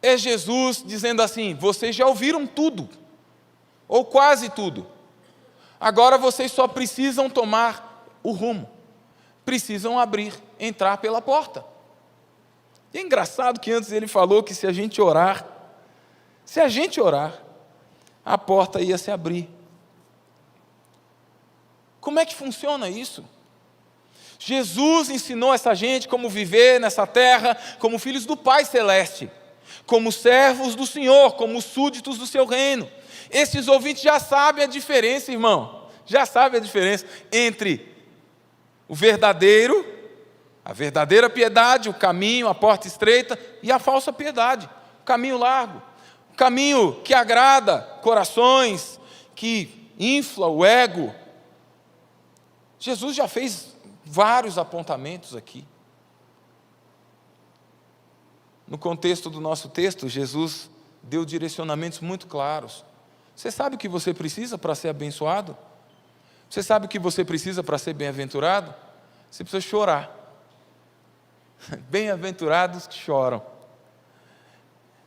é Jesus dizendo assim: vocês já ouviram tudo, ou quase tudo, agora vocês só precisam tomar o rumo, precisam entrar pela porta. E é engraçado que antes ele falou que se a gente orar, a porta ia se abrir. Como é que funciona isso? Jesus ensinou essa gente como viver nessa terra, como filhos do Pai Celeste, como servos do Senhor, como súditos do seu reino. Esses ouvintes já sabem a diferença, irmão, já sabem a diferença entre a verdadeira piedade, o caminho, a porta estreita, e a falsa piedade, o caminho largo, o caminho que agrada corações, que infla o ego. Jesus já fez vários apontamentos aqui. No contexto do nosso texto, Jesus deu direcionamentos muito claros. Você sabe o que você precisa para ser abençoado? Você sabe o que você precisa para ser bem-aventurado? Você precisa chorar. Bem-aventurados que choram.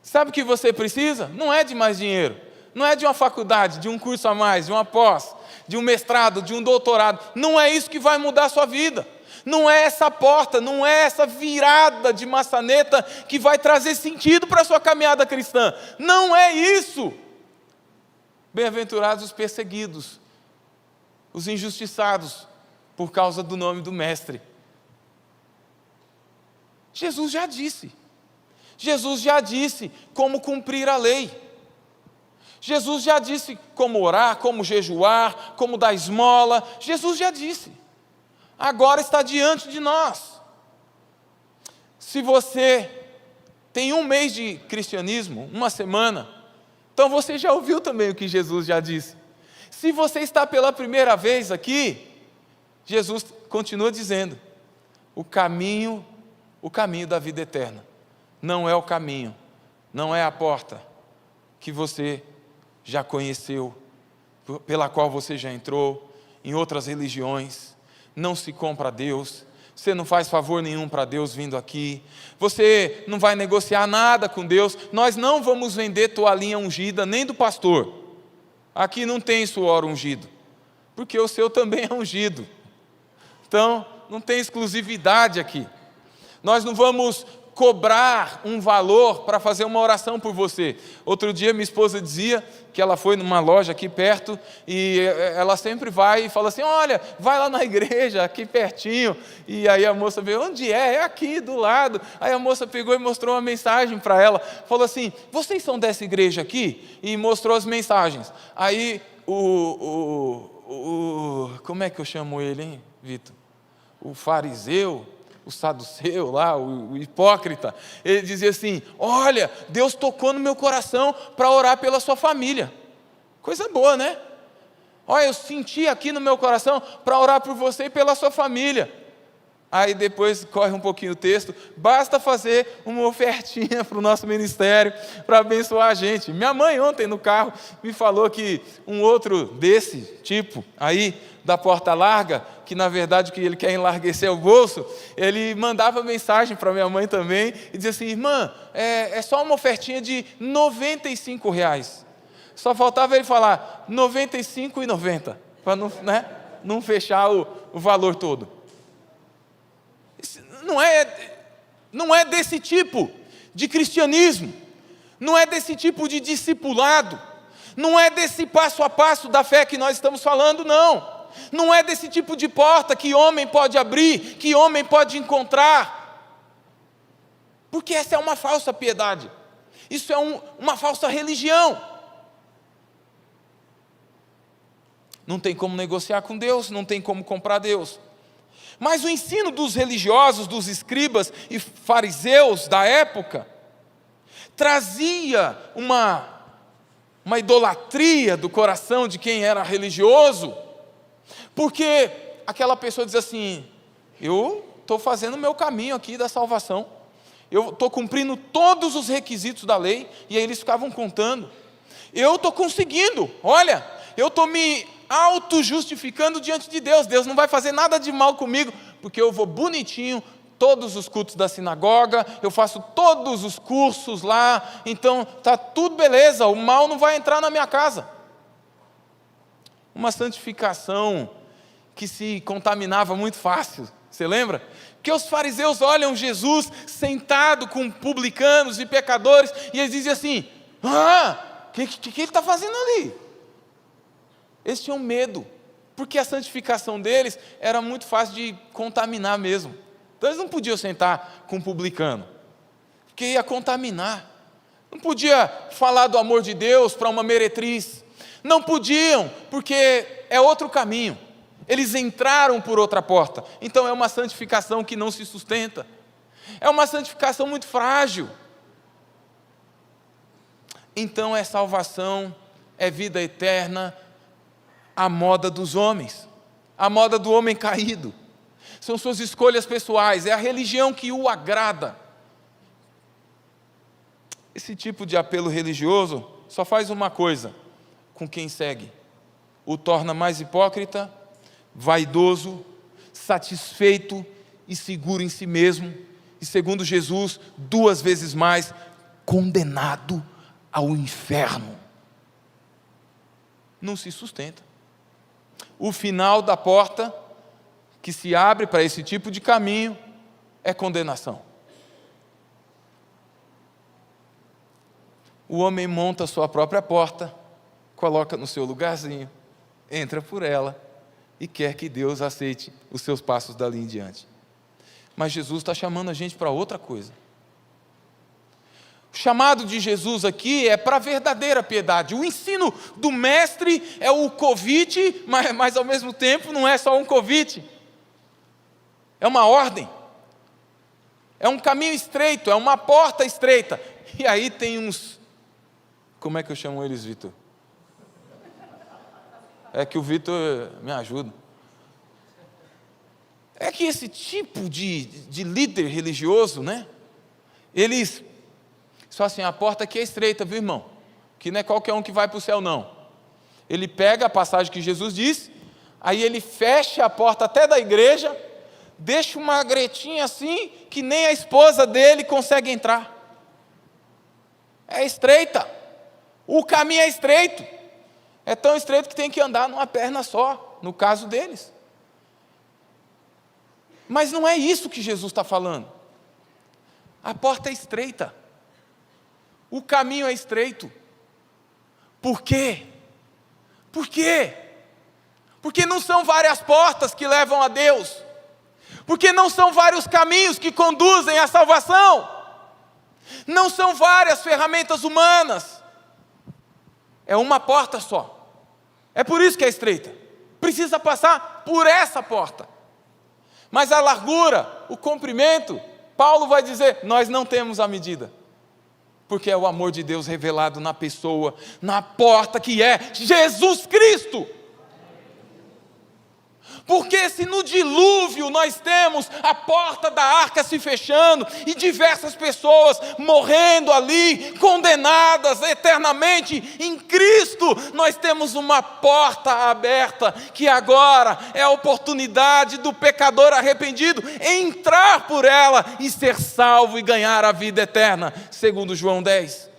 Sabe o que você precisa? Não é de mais dinheiro, não é de uma faculdade, de um curso a mais, de uma pós, de um mestrado, de um doutorado. Não é isso que vai mudar a sua vida. Não é essa porta, não é essa virada de maçaneta que vai trazer sentido para a sua caminhada cristã. Não é isso. Bem-aventurados os perseguidos, os injustiçados por causa do nome do Mestre. Jesus já disse como cumprir a lei. Jesus já disse como orar, como jejuar, como dar esmola. Jesus já disse. Agora está diante de nós. Se você tem um mês de cristianismo, uma semana, então você já ouviu também o que Jesus já disse. Se você está pela primeira vez aqui, Jesus continua dizendo: o caminho da vida eterna não é o caminho, não é a porta que você já conheceu, pela qual você já entrou em outras religiões. Não se compra a Deus, você não faz favor nenhum para Deus vindo aqui, você não vai negociar nada com Deus. Nós não vamos vender toalhinha ungida, nem do pastor. Aqui não tem suor ungido, porque o seu também é ungido. Então, não tem exclusividade aqui. Nós não vamos cobrar um valor para fazer uma oração por você. Outro dia minha esposa dizia que ela foi numa loja aqui perto e ela sempre vai e fala assim: olha, vai lá na igreja aqui pertinho. E aí a moça veio: onde é? É aqui do lado. Aí a moça pegou e mostrou uma mensagem para ela, falou assim: vocês são dessa igreja aqui? E mostrou as mensagens. Aí como é que eu chamo ele, hein, Vitor? O fariseu, o saduceu lá, o hipócrita, ele dizia assim: olha, Deus tocou no meu coração para orar pela sua família. Coisa boa, né? Olha, eu senti aqui no meu coração para orar por você e pela sua família. Aí depois corre um pouquinho o texto: basta fazer uma ofertinha para o nosso ministério, para abençoar a gente. Minha mãe ontem no carro me falou que um outro desse tipo aí, da porta larga, que na verdade que ele quer enlarguecer o bolso, ele mandava mensagem para minha mãe também, e dizia assim: irmã, é só uma ofertinha de R$95. Só faltava ele falar R$95,90, para não fechar o valor todo. Não é desse tipo de cristianismo, não é desse tipo de discipulado, não é desse passo a passo da fé que nós estamos falando, não. Não é desse tipo de porta que homem pode abrir, que homem pode encontrar, porque essa é uma falsa piedade, isso é uma falsa religião. Não tem como negociar com Deus, não tem como comprar Deus. Mas o ensino dos religiosos, dos escribas e fariseus da época, trazia uma idolatria do coração de quem era religioso, porque aquela pessoa diz assim: eu estou fazendo o meu caminho aqui da salvação, eu estou cumprindo todos os requisitos da lei, e aí eles ficavam contando. Eu estou conseguindo, olha, eu estou me auto-justificando diante de Deus. Deus não vai fazer nada de mal comigo, porque eu vou bonitinho, todos os cultos da sinagoga, eu faço todos os cursos lá, então está tudo beleza, o mal não vai entrar na minha casa. Uma santificação que se contaminava muito fácil, você lembra? Porque os fariseus olham Jesus sentado com publicanos e pecadores, e eles dizem assim: o que ele está fazendo ali? Eles tinham medo, porque a santificação deles era muito fácil de contaminar mesmo. Então eles não podiam sentar com um publicano, porque ia contaminar. Não podia falar do amor de Deus para uma meretriz. Não podiam, porque é outro caminho. Eles entraram por outra porta. Então é uma santificação que não se sustenta. É uma santificação muito frágil. Então é salvação, é vida eterna, à moda dos homens, à moda do homem caído. São suas escolhas pessoais, é a religião que o agrada. Esse tipo de apelo religioso só faz uma coisa com quem segue: o torna mais hipócrita, vaidoso, satisfeito e seguro em si mesmo, e segundo Jesus, 2 vezes mais, condenado ao inferno. Não se sustenta. O final da porta que se abre para esse tipo de caminho é condenação. O homem monta a sua própria porta, coloca no seu lugarzinho, entra por ela e quer que Deus aceite os seus passos dali em diante. Mas Jesus está chamando a gente para outra coisa. O chamado de Jesus aqui é para a verdadeira piedade. O ensino do mestre é o convite, mas ao mesmo tempo não é só um convite. É uma ordem. É um caminho estreito, é uma porta estreita. E aí tem uns... Como é que eu chamo eles, Vitor? É que o Vitor me ajuda. É que esse tipo de líder religioso, né? Eles... Só assim, a porta aqui é estreita, viu, irmão? Que não é qualquer um que vai para o céu, não. Ele pega a passagem que Jesus disse, aí ele fecha a porta até da igreja, deixa uma gretinha assim, que nem a esposa dele consegue entrar. É estreita. O caminho é estreito. É tão estreito que tem que andar numa perna só, no caso deles. Mas não é isso que Jesus está falando. A porta é estreita. O caminho é estreito. Por quê? Por quê? Porque não são várias portas que levam a Deus. Porque não são vários caminhos que conduzem à salvação. Não são várias ferramentas humanas. É uma porta só. É por isso que é estreita. Precisa passar por essa porta. Mas a largura, o comprimento, Paulo vai dizer, nós não temos a medida. Porque é o amor de Deus revelado na pessoa, na porta que é Jesus Cristo. Porque se no dilúvio nós temos a porta da arca se fechando e diversas pessoas morrendo ali, condenadas eternamente, em Cristo nós temos uma porta aberta, que agora é a oportunidade do pecador arrependido entrar por ela e ser salvo e ganhar a vida eterna, segundo João 10.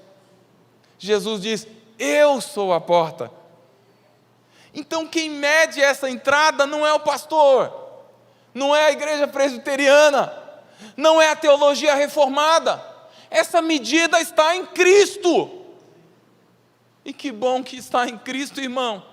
Jesus diz, eu sou a porta. Então quem mede essa entrada não é o pastor, não é a igreja presbiteriana, não é a teologia reformada. Essa medida está em Cristo. E que bom que está em Cristo, irmão.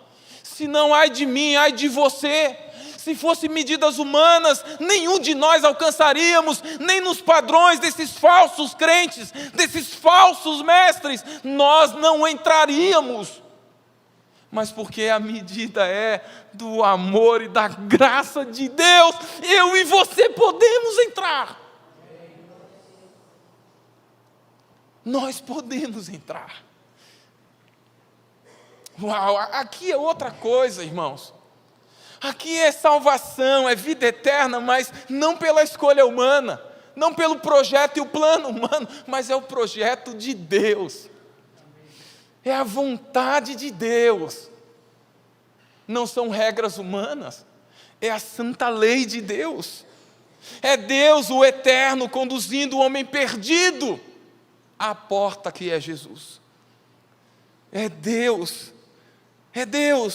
Se não, ai de mim, ai de você. Se fossem medidas humanas, nenhum de nós alcançaríamos, nem nos padrões desses falsos crentes, desses falsos mestres, nós não entraríamos. Mas porque a medida é do amor e da graça de Deus, eu e você podemos entrar. Nós podemos entrar. Uau, aqui é outra coisa, irmãos. Aqui é salvação, é vida eterna, mas não pela escolha humana, não pelo projeto e o plano humano, mas é o projeto de Deus, é a vontade de Deus, não são regras humanas, é a santa lei de Deus, é Deus o eterno conduzindo o homem perdido à porta que é Jesus, é Deus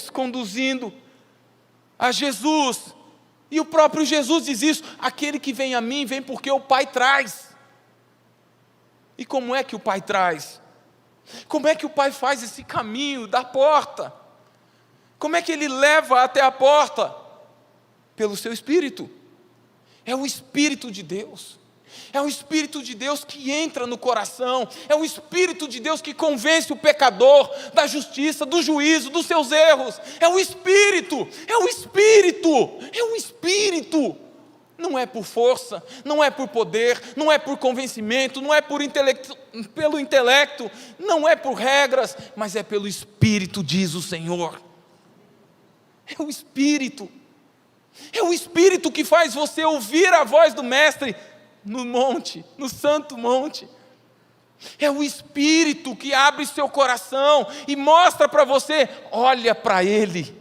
conduzindo a Jesus. E o próprio Jesus diz isso: aquele que vem a mim, vem porque o Pai traz. E como é que o Pai traz? Como é que o Pai faz esse caminho da porta? Como é que Ele leva até a porta? Pelo seu Espírito. É o Espírito de Deus. É o Espírito de Deus que entra no coração, é o Espírito de Deus que convence o pecador da justiça, do juízo, dos seus erros. É o Espírito, é o Espírito, é o Espírito. Não é por força, não é por poder, não é por convencimento, não é pelo intelecto, não é por regras, mas é pelo Espírito, diz o Senhor. É o Espírito. É o Espírito que faz você ouvir a voz do Mestre no monte, no santo monte. É o Espírito que abre seu coração e mostra para você: olha para Ele,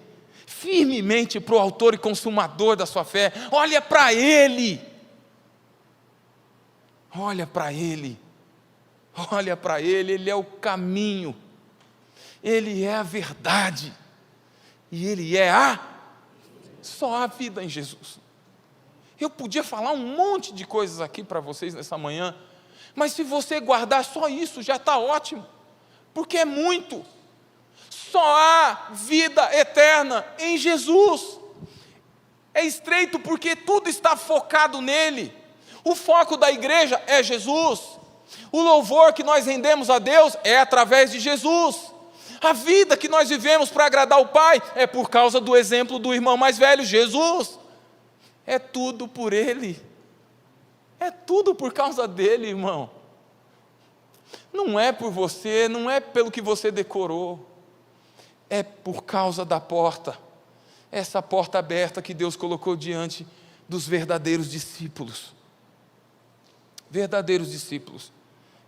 firmemente para o autor e consumador da sua fé, olha para Ele, olha para Ele, olha para Ele, Ele é o caminho, Ele é a verdade, e Ele é só a vida em Jesus. Eu podia falar um monte de coisas aqui para vocês nessa manhã, mas se você guardar só isso, já está ótimo, porque é muito. Só há vida eterna em Jesus. É estreito porque tudo está focado nele. O foco da igreja é Jesus. O louvor que nós rendemos a Deus é através de Jesus. A vida que nós vivemos para agradar o Pai é por causa do exemplo do irmão mais velho, Jesus. É tudo por Ele, é tudo por causa dEle, irmão. Não é por você, não é pelo que você decorou, é por causa da porta, essa porta aberta que Deus colocou diante dos verdadeiros discípulos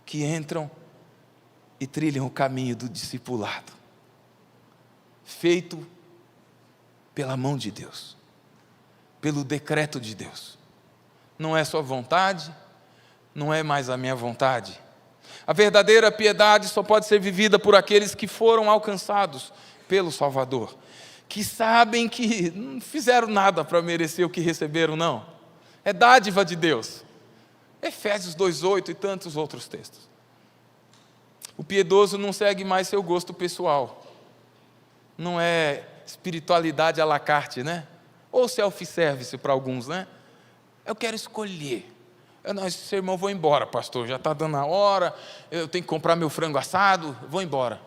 que entram e trilham o caminho do discipulado, feito pela mão de Deus, pelo decreto de Deus. Não é sua vontade, não é mais a minha vontade. A verdadeira piedade só pode ser vivida por aqueles que foram alcançados pelo Salvador, que sabem que não fizeram nada para merecer o que receberam, não. É dádiva de Deus. Efésios 2:8 e tantos outros textos. O piedoso não segue mais seu gosto pessoal. Não é espiritualidade à la carte, né? Ou self-service para alguns, né? Eu quero escolher. Não, esse sermão eu vou embora, pastor, já está dando a hora, eu tenho que comprar meu frango assado, vou embora.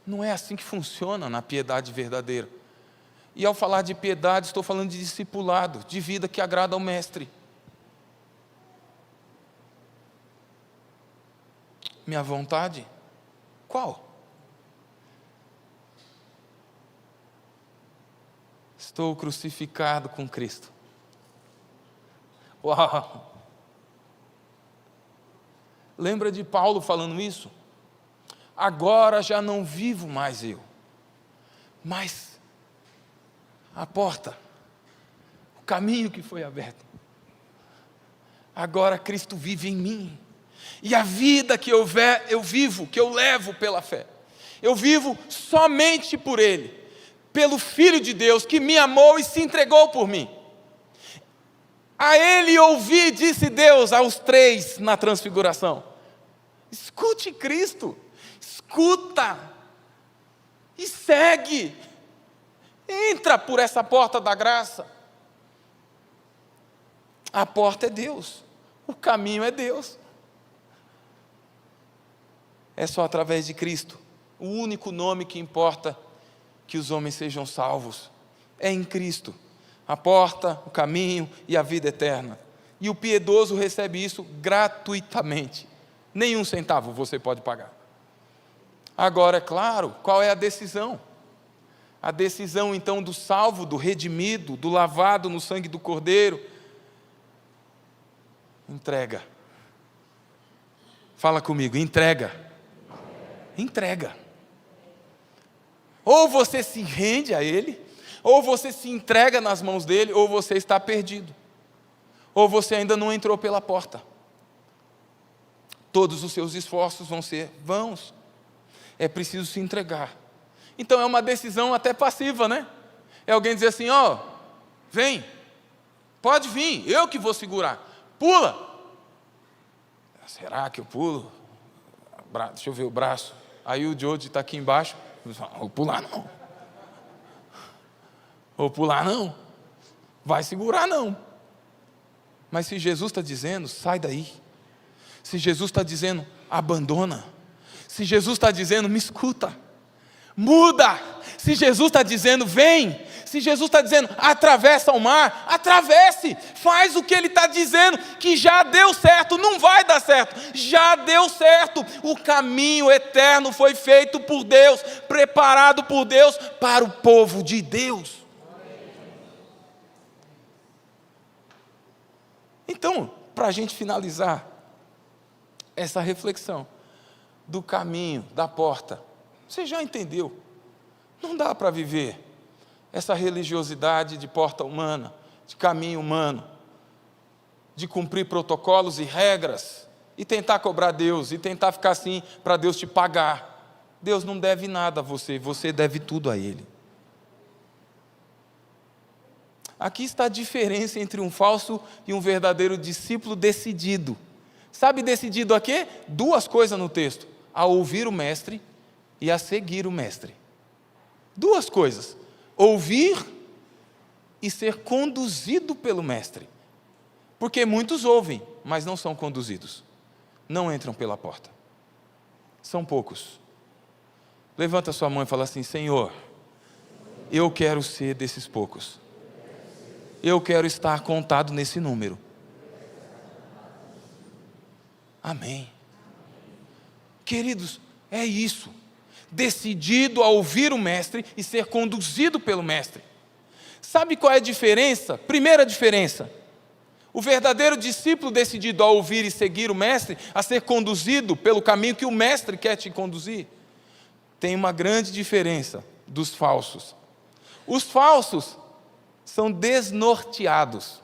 Não é assim que funciona na piedade verdadeira. E ao falar de piedade, estou falando de discipulado, de vida que agrada ao Mestre. Minha vontade? Qual? Estou crucificado com Cristo. Uau! Lembra de Paulo falando isso? Agora já não vivo mais eu, mas a porta, o caminho que foi aberto. Agora Cristo vive em mim. E a vida que eu vivo, que eu levo pela fé, eu vivo somente por Ele, pelo Filho de Deus que me amou e se entregou por mim. A Ele ouvi, disse Deus aos 3 na transfiguração. Escute Cristo, escuta e segue. Entra por essa porta da graça. A porta é Deus, o caminho é Deus. É só através de Cristo, o único nome que importa que os homens sejam salvos, é em Cristo, a porta, o caminho e a vida eterna. E o piedoso recebe isso gratuitamente, nenhum centavo você pode pagar. Agora, é claro, qual é a decisão? A decisão então do salvo, do redimido, do lavado no sangue do Cordeiro, Entrega. Fala comigo, entrega. Entrega. Ou você se rende a Ele, ou você se entrega nas mãos dEle, ou você está perdido. Ou você ainda não entrou pela porta. Todos os seus esforços vão ser vãos. É preciso se entregar. Então é uma decisão até passiva, né? É alguém dizer assim, ó, vem, pode vir, eu que vou segurar, pula. Será que eu pulo? Deixa eu ver o braço. Aí o Jody está aqui embaixo, vou pular não. Vou pular não. Vai segurar não. Mas se Jesus está dizendo, sai daí. Se Jesus está dizendo, abandona. Se Jesus está dizendo, me escuta. Muda. Se Jesus está dizendo, vem. Se Jesus está dizendo, atravessa o mar, atravesse. Faz o que Ele está dizendo, que já deu certo. Não vai dar certo. Já deu certo. O caminho eterno foi feito por Deus, preparado por Deus para o povo de Deus. Então, para a gente finalizar essa reflexão do caminho, da porta, você já entendeu? Não dá para viver essa religiosidade de porta humana, de caminho humano, de cumprir protocolos e regras, e tentar cobrar Deus, e tentar ficar assim para Deus te pagar. Deus não deve nada a você, você deve tudo a Ele. Aqui está a diferença entre um falso e um verdadeiro discípulo decidido. Sabe decidido a quê? Duas coisas no texto: a ouvir o mestre e a seguir o mestre. Duas coisas: ouvir e ser conduzido pelo mestre. Porque muitos ouvem, mas não são conduzidos. Não entram pela porta. São poucos. Levanta sua mão e fala assim: Senhor, eu quero ser desses poucos. Eu quero estar contado nesse número. Amém. Queridos, é isso. Decidido a ouvir o mestre e ser conduzido pelo mestre. Sabe qual é a diferença? Primeira diferença: o verdadeiro discípulo decidido a ouvir e seguir o mestre, a ser conduzido pelo caminho que o mestre quer te conduzir, tem uma grande diferença dos falsos. Os falsos são desnorteados.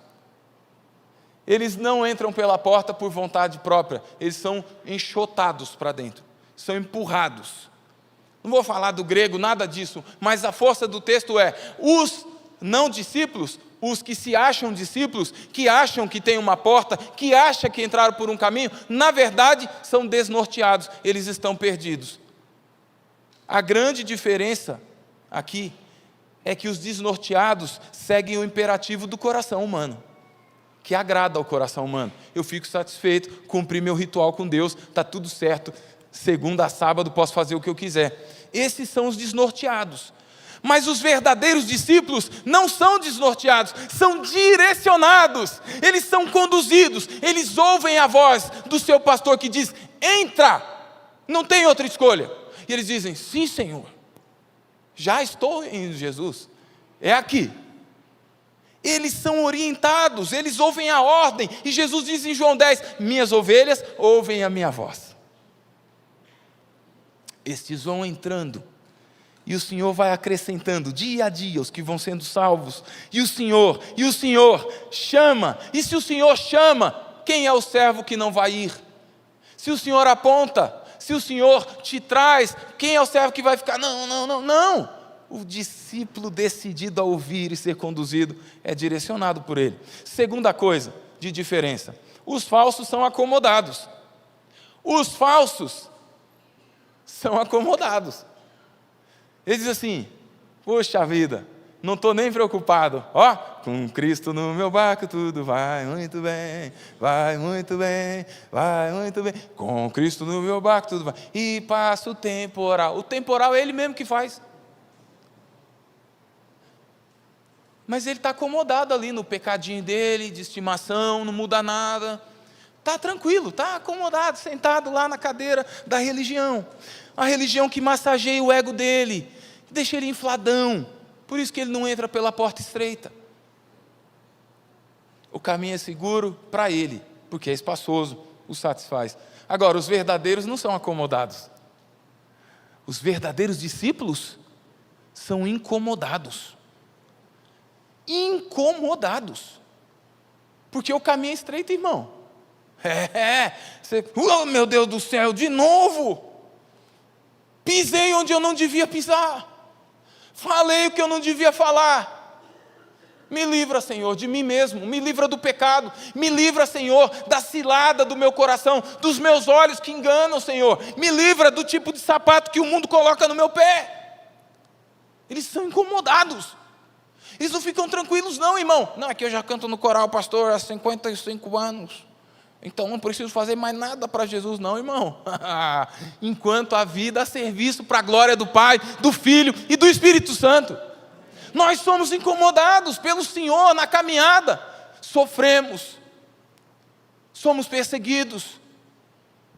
Eles não entram pela porta por vontade própria, eles são enxotados para dentro, são empurrados. Não vou falar do grego, nada disso, mas a força do texto é: os não discípulos, os que se acham discípulos, que acham que tem uma porta, que acham que entraram por um caminho, na verdade são desnorteados, eles estão perdidos. A grande diferença aqui é que os desnorteados seguem o imperativo do coração humano, que agrada ao coração humano. Eu fico satisfeito, cumpri meu ritual com Deus, está tudo certo, segunda a sábado posso fazer o que eu quiser. Esses são os desnorteados. Mas os verdadeiros discípulos não são desnorteados, são direcionados, eles são conduzidos, eles ouvem a voz do seu pastor que diz: entra, não tem outra escolha. E eles dizem: sim, Senhor, já estou em Jesus, é aqui. Eles são orientados, eles ouvem a ordem, e Jesus diz em João 10, minhas ovelhas ouvem a minha voz. Estes vão entrando, e o Senhor vai acrescentando dia a dia os que vão sendo salvos, e o Senhor chama, e se o Senhor chama, quem é o servo que não vai ir? Se o Senhor aponta, se o Senhor te traz, quem é o servo que vai ficar? Não. O discípulo decidido a ouvir e ser conduzido é direcionado por Ele. Segunda coisa de diferença: os falsos são acomodados. Os falsos são acomodados. Eles dizem assim: poxa vida, não estou nem preocupado. Ó, com Cristo no meu barco tudo vai muito bem, vai muito bem, vai muito bem. Com Cristo no meu barco tudo vai. E passa o temporal. O temporal é Ele mesmo que faz. Mas ele está acomodado ali no pecadinho dele, de estimação, não muda nada. Está tranquilo, está acomodado, sentado lá na cadeira da religião. A religião que massageia o ego dele, deixa ele infladão. Por isso que ele não entra pela porta estreita. O caminho é seguro para ele, porque é espaçoso, o satisfaz. Agora, os verdadeiros não são acomodados. Os verdadeiros discípulos são incomodados. Incomodados. Porque o caminho é estreito, irmão. Oh, meu Deus do céu, de novo. Pisei onde eu não devia pisar. Falei o que eu não devia falar. Me livra, Senhor, de mim mesmo. Me livra do pecado. Me livra, Senhor, da cilada do meu coração, dos meus olhos que enganam, Senhor. Me livra do tipo de sapato que o mundo coloca no meu pé. Eles são incomodados. Eles não ficam tranquilos não, irmão. Não, aqui eu já canto no coral, pastor, há 55 anos. Então não preciso fazer mais nada para Jesus não, irmão. Enquanto a vida a serviço para a glória do Pai, do Filho e do Espírito Santo. Nós somos incomodados pelo Senhor na caminhada. Sofremos. Somos perseguidos.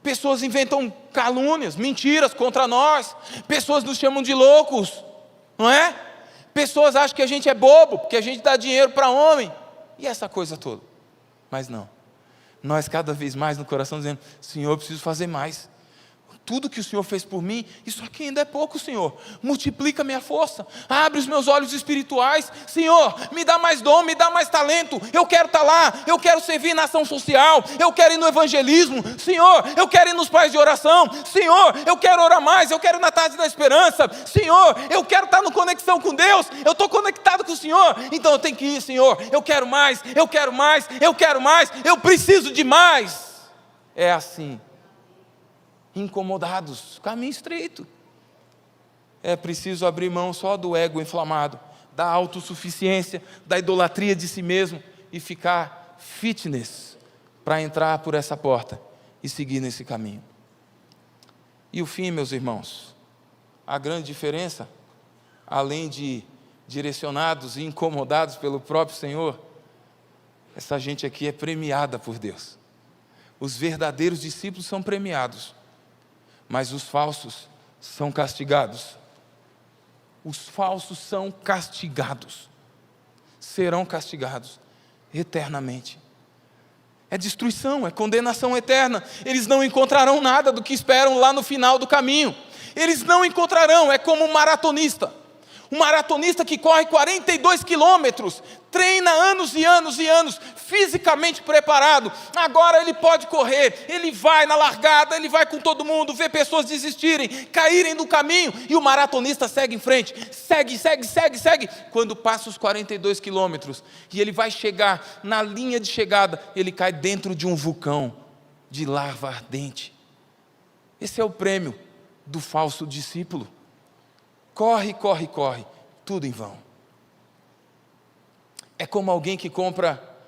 Pessoas inventam calúnias, mentiras contra nós. Pessoas nos chamam de loucos. Não é? Pessoas acham que a gente é bobo, porque a gente dá dinheiro para homem. E essa coisa toda. Mas não. Nós cada vez mais no coração dizendo, Senhor, eu preciso fazer mais. Tudo que o Senhor fez por mim, isso aqui ainda é pouco, Senhor. Multiplica minha força, abre os meus olhos espirituais. Senhor, me dá mais dom, me dá mais talento. Eu quero estar lá, eu quero servir na ação social, eu quero ir no evangelismo. Senhor, eu quero ir nos pais de oração. Senhor, eu quero orar mais, eu quero ir na tarde da esperança. Senhor, eu quero estar no conexão com Deus. Eu estou conectado com o Senhor, então eu tenho que ir, Senhor. Eu quero mais, eu quero mais, eu quero mais, eu preciso de mais. É assim. Incomodados, caminho estreito. É preciso abrir mão só do ego inflamado, da autossuficiência, da idolatria de si mesmo e ficar fitness para entrar por essa porta e seguir nesse caminho. E o fim, meus irmãos, a grande diferença, além de direcionados e incomodados pelo próprio Senhor, essa gente aqui é premiada por Deus. Os verdadeiros discípulos são premiados, mas os falsos são castigados. Os falsos são castigados. Serão castigados eternamente. É destruição, é condenação eterna. Eles não encontrarão nada do que esperam lá no final do caminho. Eles não encontrarão, é como um maratonista. Um maratonista que corre 42 quilômetros, treina anos e anos e anos, fisicamente preparado. Agora ele pode correr, ele vai na largada, ele vai com todo mundo, vê pessoas desistirem, caírem no caminho, e o maratonista segue em frente, segue. Quando passa os 42 quilômetros, e ele vai chegar na linha de chegada, ele cai dentro de um vulcão de lava ardente. Esse é o prêmio do falso discípulo. Corre, tudo em vão. É como alguém que compra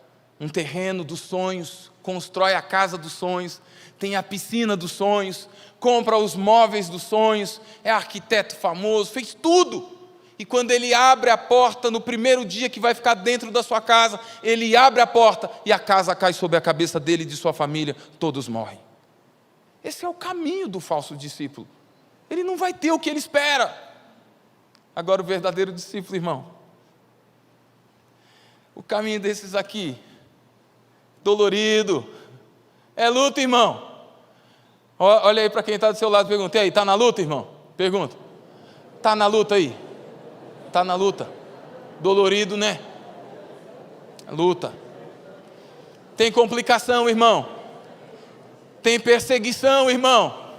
um terreno dos sonhos, constrói a casa dos sonhos, tem a piscina dos sonhos, compra os móveis dos sonhos, é arquiteto famoso, fez tudo. E quando ele abre a porta, no primeiro dia que vai ficar dentro da sua casa, ele abre a porta e a casa cai sobre a cabeça dele e de sua família, todos morrem. Esse é o caminho do falso discípulo. Ele não vai ter o que ele espera. Agora o verdadeiro discípulo, irmão, o caminho desses aqui, dolorido, é luta, irmão. Olha aí para quem está do seu lado, pergunta, e aí, está na luta, irmão? Pergunta, está na luta aí? Está na luta? Dolorido, né? Luta. Tem complicação, irmão. Tem perseguição, irmão.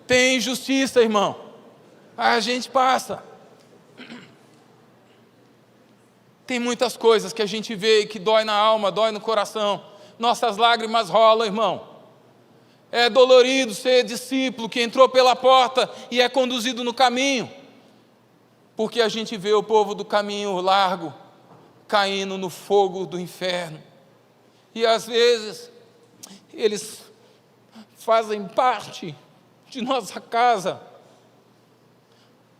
Tem injustiça, irmão. A gente passa. Tem muitas coisas que a gente vê e que dói na alma, dói no coração. Nossas lágrimas rolam, irmão. É dolorido ser discípulo que entrou pela porta e é conduzido no caminho. Porque a gente vê o povo do caminho largo caindo no fogo do inferno. E às vezes eles fazem parte de nossa casa.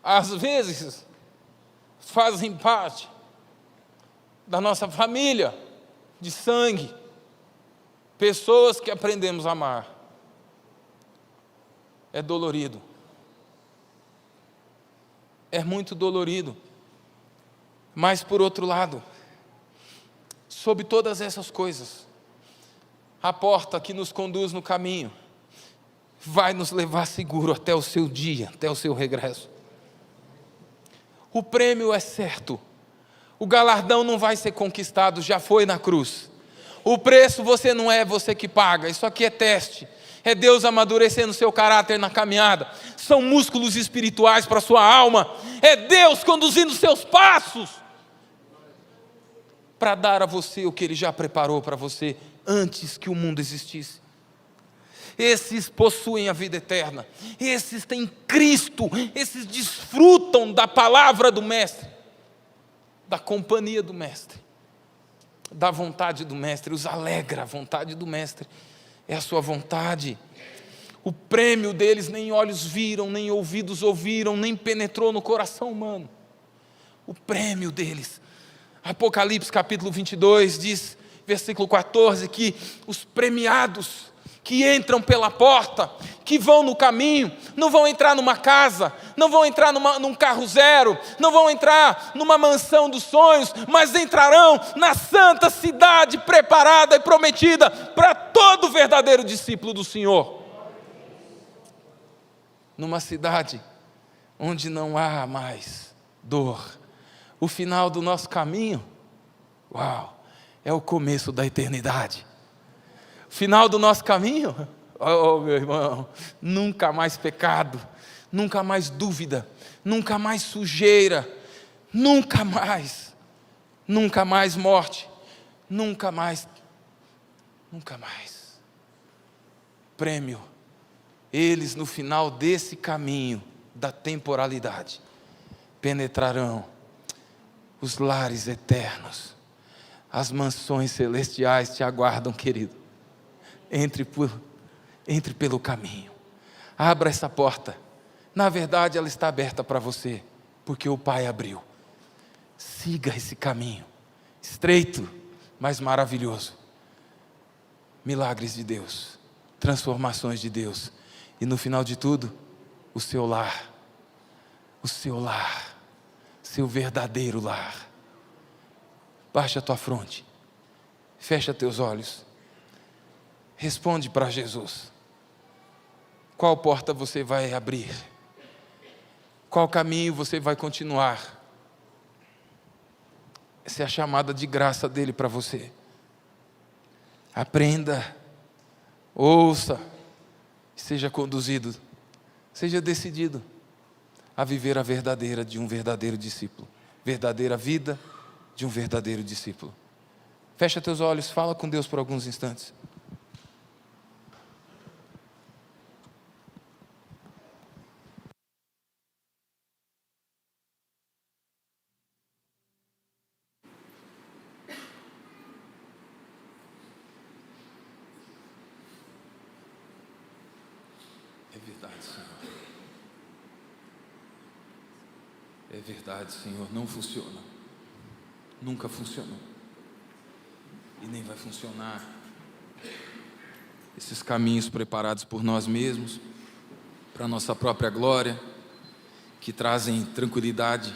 Às vezes, fazem parte da nossa família, de sangue, pessoas que aprendemos a amar. É dolorido. É muito dolorido. Mas, por outro lado, sob todas essas coisas, A porta que nos conduz no caminho vai nos levar seguro até o seu dia, até o seu regresso. O prêmio é certo. O galardão não vai ser conquistado, já foi na cruz. O preço não é você que paga, isso aqui é teste. É Deus amadurecendo o seu caráter na caminhada. São músculos espirituais para a sua alma. É Deus conduzindo os seus passos para dar a você o que Ele já preparou para você antes que o mundo existisse. Esses possuem a vida eterna. Esses têm Cristo. Esses desfrutam da palavra do Mestre, da companhia do Mestre, da vontade do Mestre. Os alegra a vontade do Mestre. É a sua vontade. O prêmio deles nem olhos viram, nem ouvidos ouviram, nem penetrou no coração humano. O prêmio deles. Apocalipse capítulo 22 diz, versículo 14, que os premiados que entram pela porta, que vão no caminho, não vão entrar numa casa, não vão entrar num carro zero, não vão entrar numa mansão dos sonhos, mas entrarão na santa cidade preparada e prometida para todo verdadeiro discípulo do Senhor. Numa cidade onde não há mais dor. O final do nosso caminho, é o começo da eternidade. O final do nosso caminho, meu irmão, nunca mais pecado, nunca mais dúvida, nunca mais sujeira, nunca mais morte, nunca mais. Prêmio. Eles no final desse caminho da temporalidade penetrarão os lares eternos. As mansões celestiais te aguardam, querido. Entre pelo caminho. Abra essa porta. Na verdade, ela está aberta para você, porque o Pai abriu. Siga esse caminho. Estreito, mas maravilhoso. Milagres de Deus. Transformações de Deus. E no final de tudo, o seu lar. O seu lar. Seu verdadeiro lar. Baixa a tua fronte. Fecha teus olhos. Responde para Jesus. Qual porta você vai abrir? Qual caminho você vai continuar? Essa é a chamada de graça dele para você. Aprenda, ouça, seja conduzido, seja decidido a viver a verdadeira de um verdadeiro discípulo. Verdadeira vida de um verdadeiro discípulo. Fecha teus olhos, fala com Deus por alguns instantes. É verdade, Senhor. É verdade, Senhor. Não funciona. Nunca funcionou. E nem vai funcionar. Esses caminhos preparados por nós mesmos, para a nossa própria glória, que trazem tranquilidade,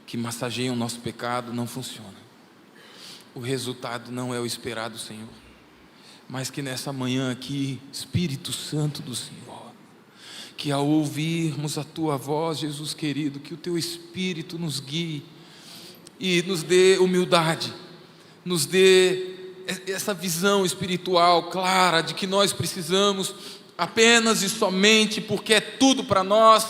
que massageiam o nosso pecado, não funcionam. O resultado não é o esperado, Senhor. Mas que nessa manhã aqui, Espírito Santo do Senhor, que ao ouvirmos a Tua voz, Jesus querido, que o Teu Espírito nos guie e nos dê humildade, nos dê essa visão espiritual clara de que nós precisamos apenas e somente porque é tudo para nós,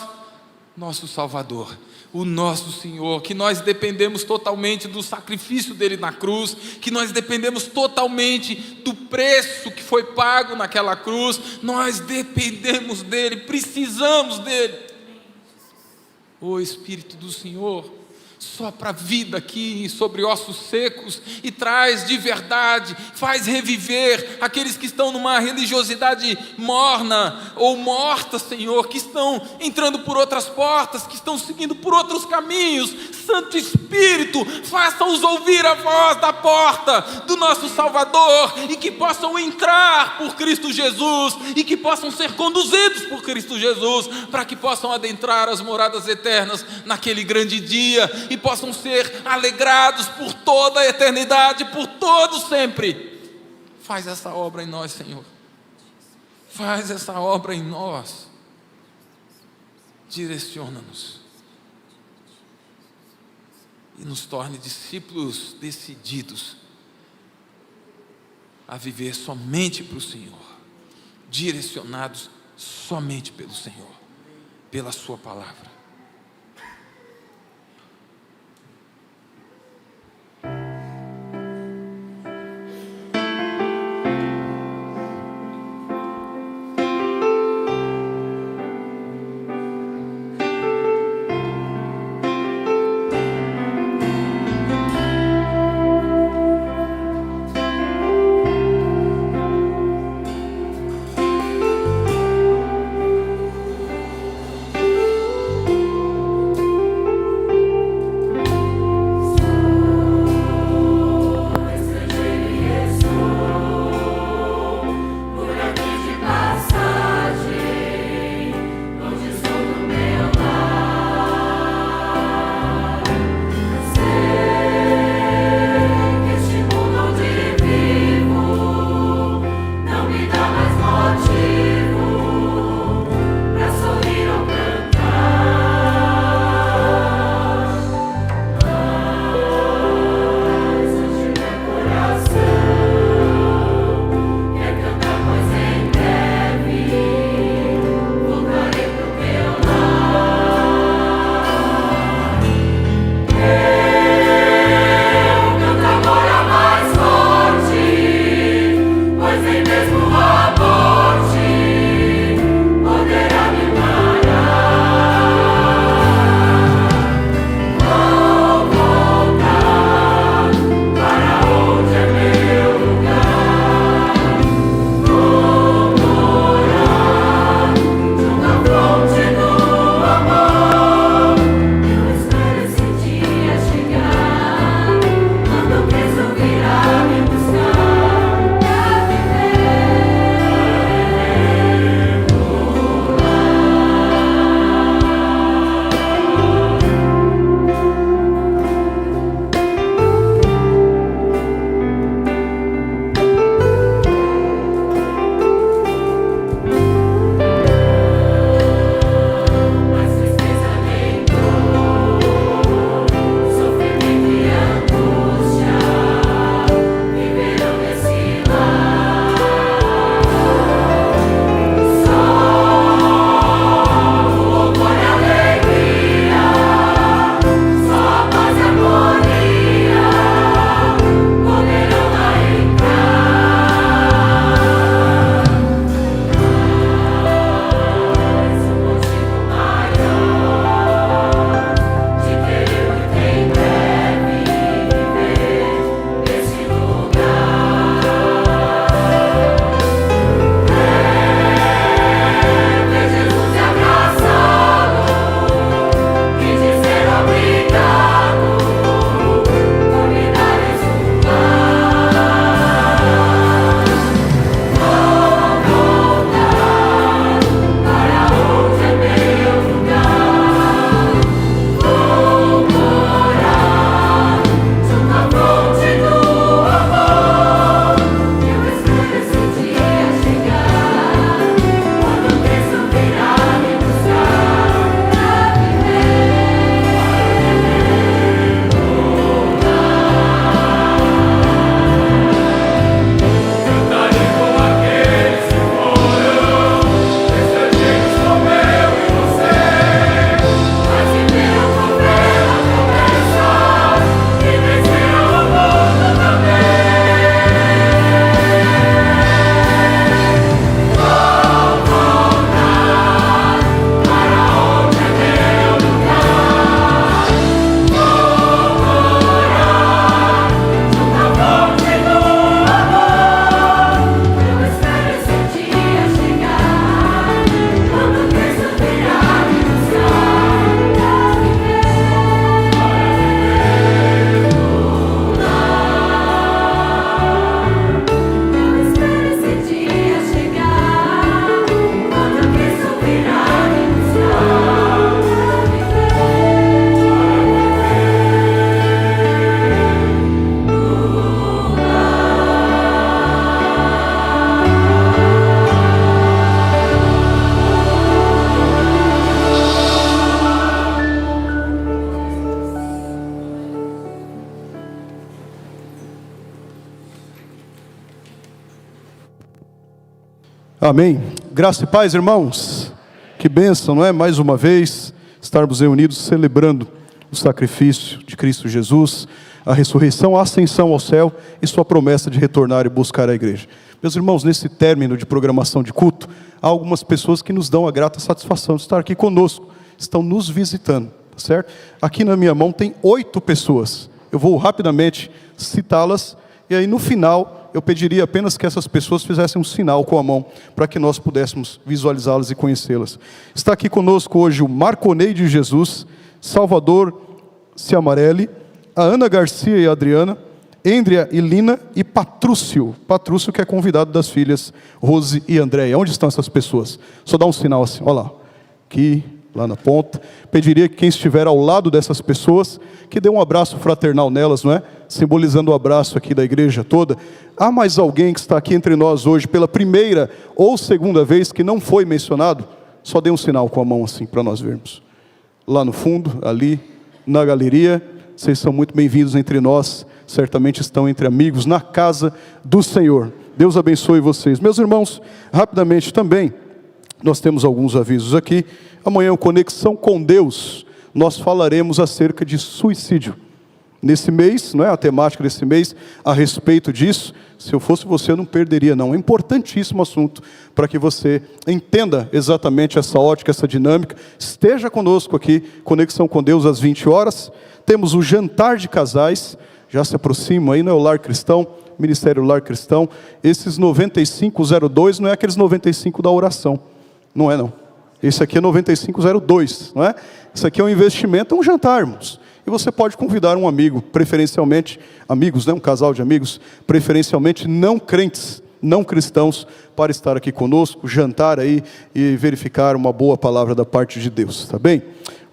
nosso Salvador, o nosso Senhor, que nós dependemos totalmente do sacrifício dele na cruz, que nós dependemos totalmente do preço que foi pago naquela cruz, nós dependemos dele, precisamos dele. Ó Espírito do Senhor, sopra a vida aqui sobre ossos secos e traz de verdade, faz reviver aqueles que estão numa religiosidade morna ou morta, Senhor, que estão entrando por outras portas, que estão seguindo por outros caminhos. Santo Espírito, faça-os ouvir a voz da porta do nosso Salvador e que possam entrar por Cristo Jesus e que possam ser conduzidos por Cristo Jesus, para que possam adentrar as moradas eternas naquele grande dia e possam ser alegrados por toda a eternidade, por todo sempre. Faz essa obra em nós, Senhor. Faz essa obra em nós. Direciona-nos. E nos torne discípulos decididos a viver somente para o Senhor, direcionados somente pelo Senhor, pela Sua palavra. Amém. Graça e paz, irmãos. Que bênção, não é? Mais uma vez, estarmos reunidos celebrando o sacrifício de Cristo Jesus, a ressurreição, a ascensão ao céu e sua promessa de retornar e buscar a igreja. Meus irmãos, nesse término de programação de culto, há algumas pessoas que nos dão a grata satisfação de estar aqui conosco, estão nos visitando, tá certo? Aqui na minha mão tem 8 pessoas. Eu vou rapidamente citá-las e aí no final eu pediria apenas que essas pessoas fizessem um sinal com a mão para que nós pudéssemos visualizá-las e conhecê-las. Está aqui conosco hoje o Marconei de Jesus, Salvador Ciamarelli, a Ana Garcia e a Adriana, Endria e Lina e Patrúcio. Patrúcio que é convidado das filhas Rose e Andréia. Onde estão essas pessoas? Só dá um sinal assim, olha lá. Aqui, lá na ponta. Pediria que quem estiver ao lado dessas pessoas, que dê um abraço fraternal nelas, não é? Simbolizando o abraço aqui da igreja toda. Há mais alguém que está aqui entre nós hoje pela primeira ou segunda vez que não foi mencionado? Só dê um sinal com a mão assim para nós vermos. Lá no fundo, ali, na galeria, vocês são muito bem-vindos entre nós. Certamente estão entre amigos na casa do Senhor. Deus abençoe vocês. Meus irmãos, rapidamente também, nós temos alguns avisos aqui. Amanhã, o Conexão com Deus, nós falaremos acerca de suicídio. Nesse mês, não é a temática desse mês, a respeito disso, se eu fosse você, eu não perderia não. É importantíssimo assunto para que você entenda exatamente essa ótica, essa dinâmica. Esteja conosco aqui, Conexão com Deus às 20 horas. Temos o jantar de casais, já se aproxima aí, não é o Lar Cristão, Ministério Lar Cristão. Esses 9502 não é aqueles 95 da oração, não é não. Esse aqui é 9502, não é? Isso aqui é um investimento, é um jantar, irmãos. E você pode convidar um amigo, preferencialmente, amigos, né? Um casal de amigos, preferencialmente não crentes, não cristãos, para estar aqui conosco, jantar aí e verificar uma boa palavra da parte de Deus, tá bem?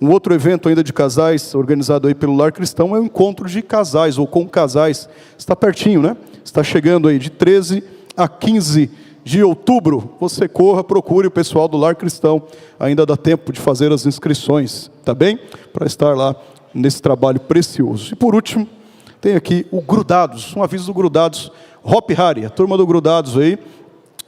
Um outro evento ainda de casais, organizado aí pelo Lar Cristão, é o encontro de casais, ou com casais. Está pertinho, né? Está chegando aí de 13 a 15 de outubro. Você corra, procure o pessoal do Lar Cristão. Ainda dá tempo de fazer as inscrições, tá bem? Para estar lá nesse trabalho precioso. E por último, tem aqui o Grudados, um aviso do Grudados, Hop Hari, a turma do Grudados aí,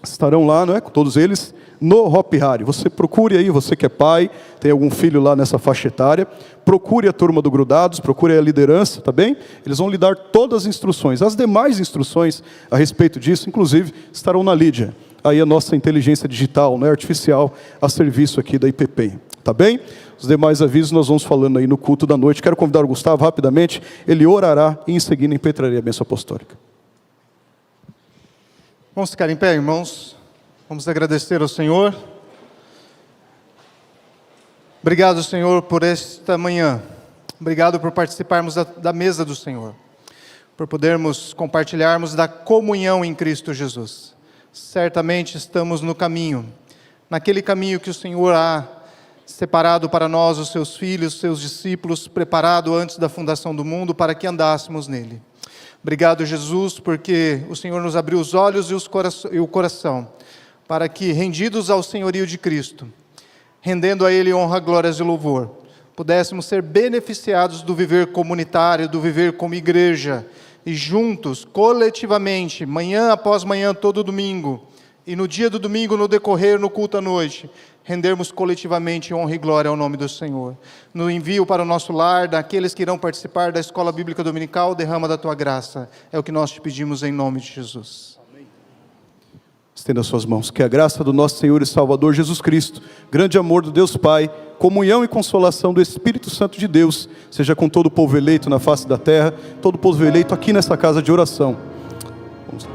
estarão lá, não é? Com todos eles, no Hop Hari. Você procure aí, você que é pai, tem algum filho lá nessa faixa etária, procure a turma do Grudados, procure a liderança, tá bem? Eles vão lhe dar todas as instruções. As demais instruções a respeito disso, inclusive, estarão na Lídia. Aí a nossa inteligência digital, né, artificial, a serviço aqui da IPP. Tá bem? Os demais avisos nós vamos falando aí no culto da noite. Quero convidar o Gustavo rapidamente, ele orará e em seguida impetrarei a bênção apostólica. Vamos ficar em pé, irmãos. Vamos agradecer ao Senhor. Obrigado, Senhor, por esta manhã. Obrigado por participarmos da mesa do Senhor. Por podermos compartilharmos da comunhão em Cristo Jesus. Certamente estamos no caminho. Naquele caminho que o Senhor há separado para nós, os seus filhos, os seus discípulos, preparado antes da fundação do mundo para que andássemos nele. Obrigado, Jesus, porque o Senhor nos abriu os olhos e o coração, para que, rendidos ao senhorio de Cristo, rendendo a Ele honra, glórias e louvor, pudéssemos ser beneficiados do viver comunitário, do viver como igreja, e juntos, coletivamente, manhã após manhã, todo domingo, e no dia do domingo, no decorrer, no culto à noite, rendermos coletivamente honra e glória ao nome do Senhor. No envio para o nosso lar, daqueles que irão participar da Escola Bíblica Dominical, derrama da Tua graça. É o que nós te pedimos em nome de Jesus. Amém. Estenda as suas mãos. Que a graça do nosso Senhor e Salvador Jesus Cristo, grande amor do Deus Pai, comunhão e consolação do Espírito Santo de Deus, seja com todo o povo eleito na face da terra, todo o povo eleito aqui nessa casa de oração. Vamos lá.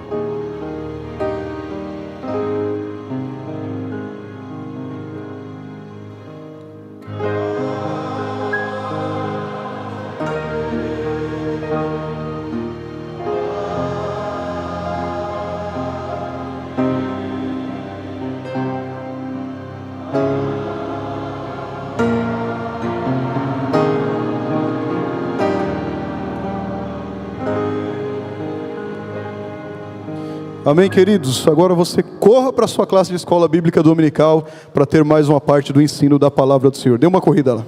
Amém, queridos? Agora você corra para a sua classe de escola bíblica dominical para ter mais uma parte do ensino da palavra do Senhor. Dê uma corrida lá.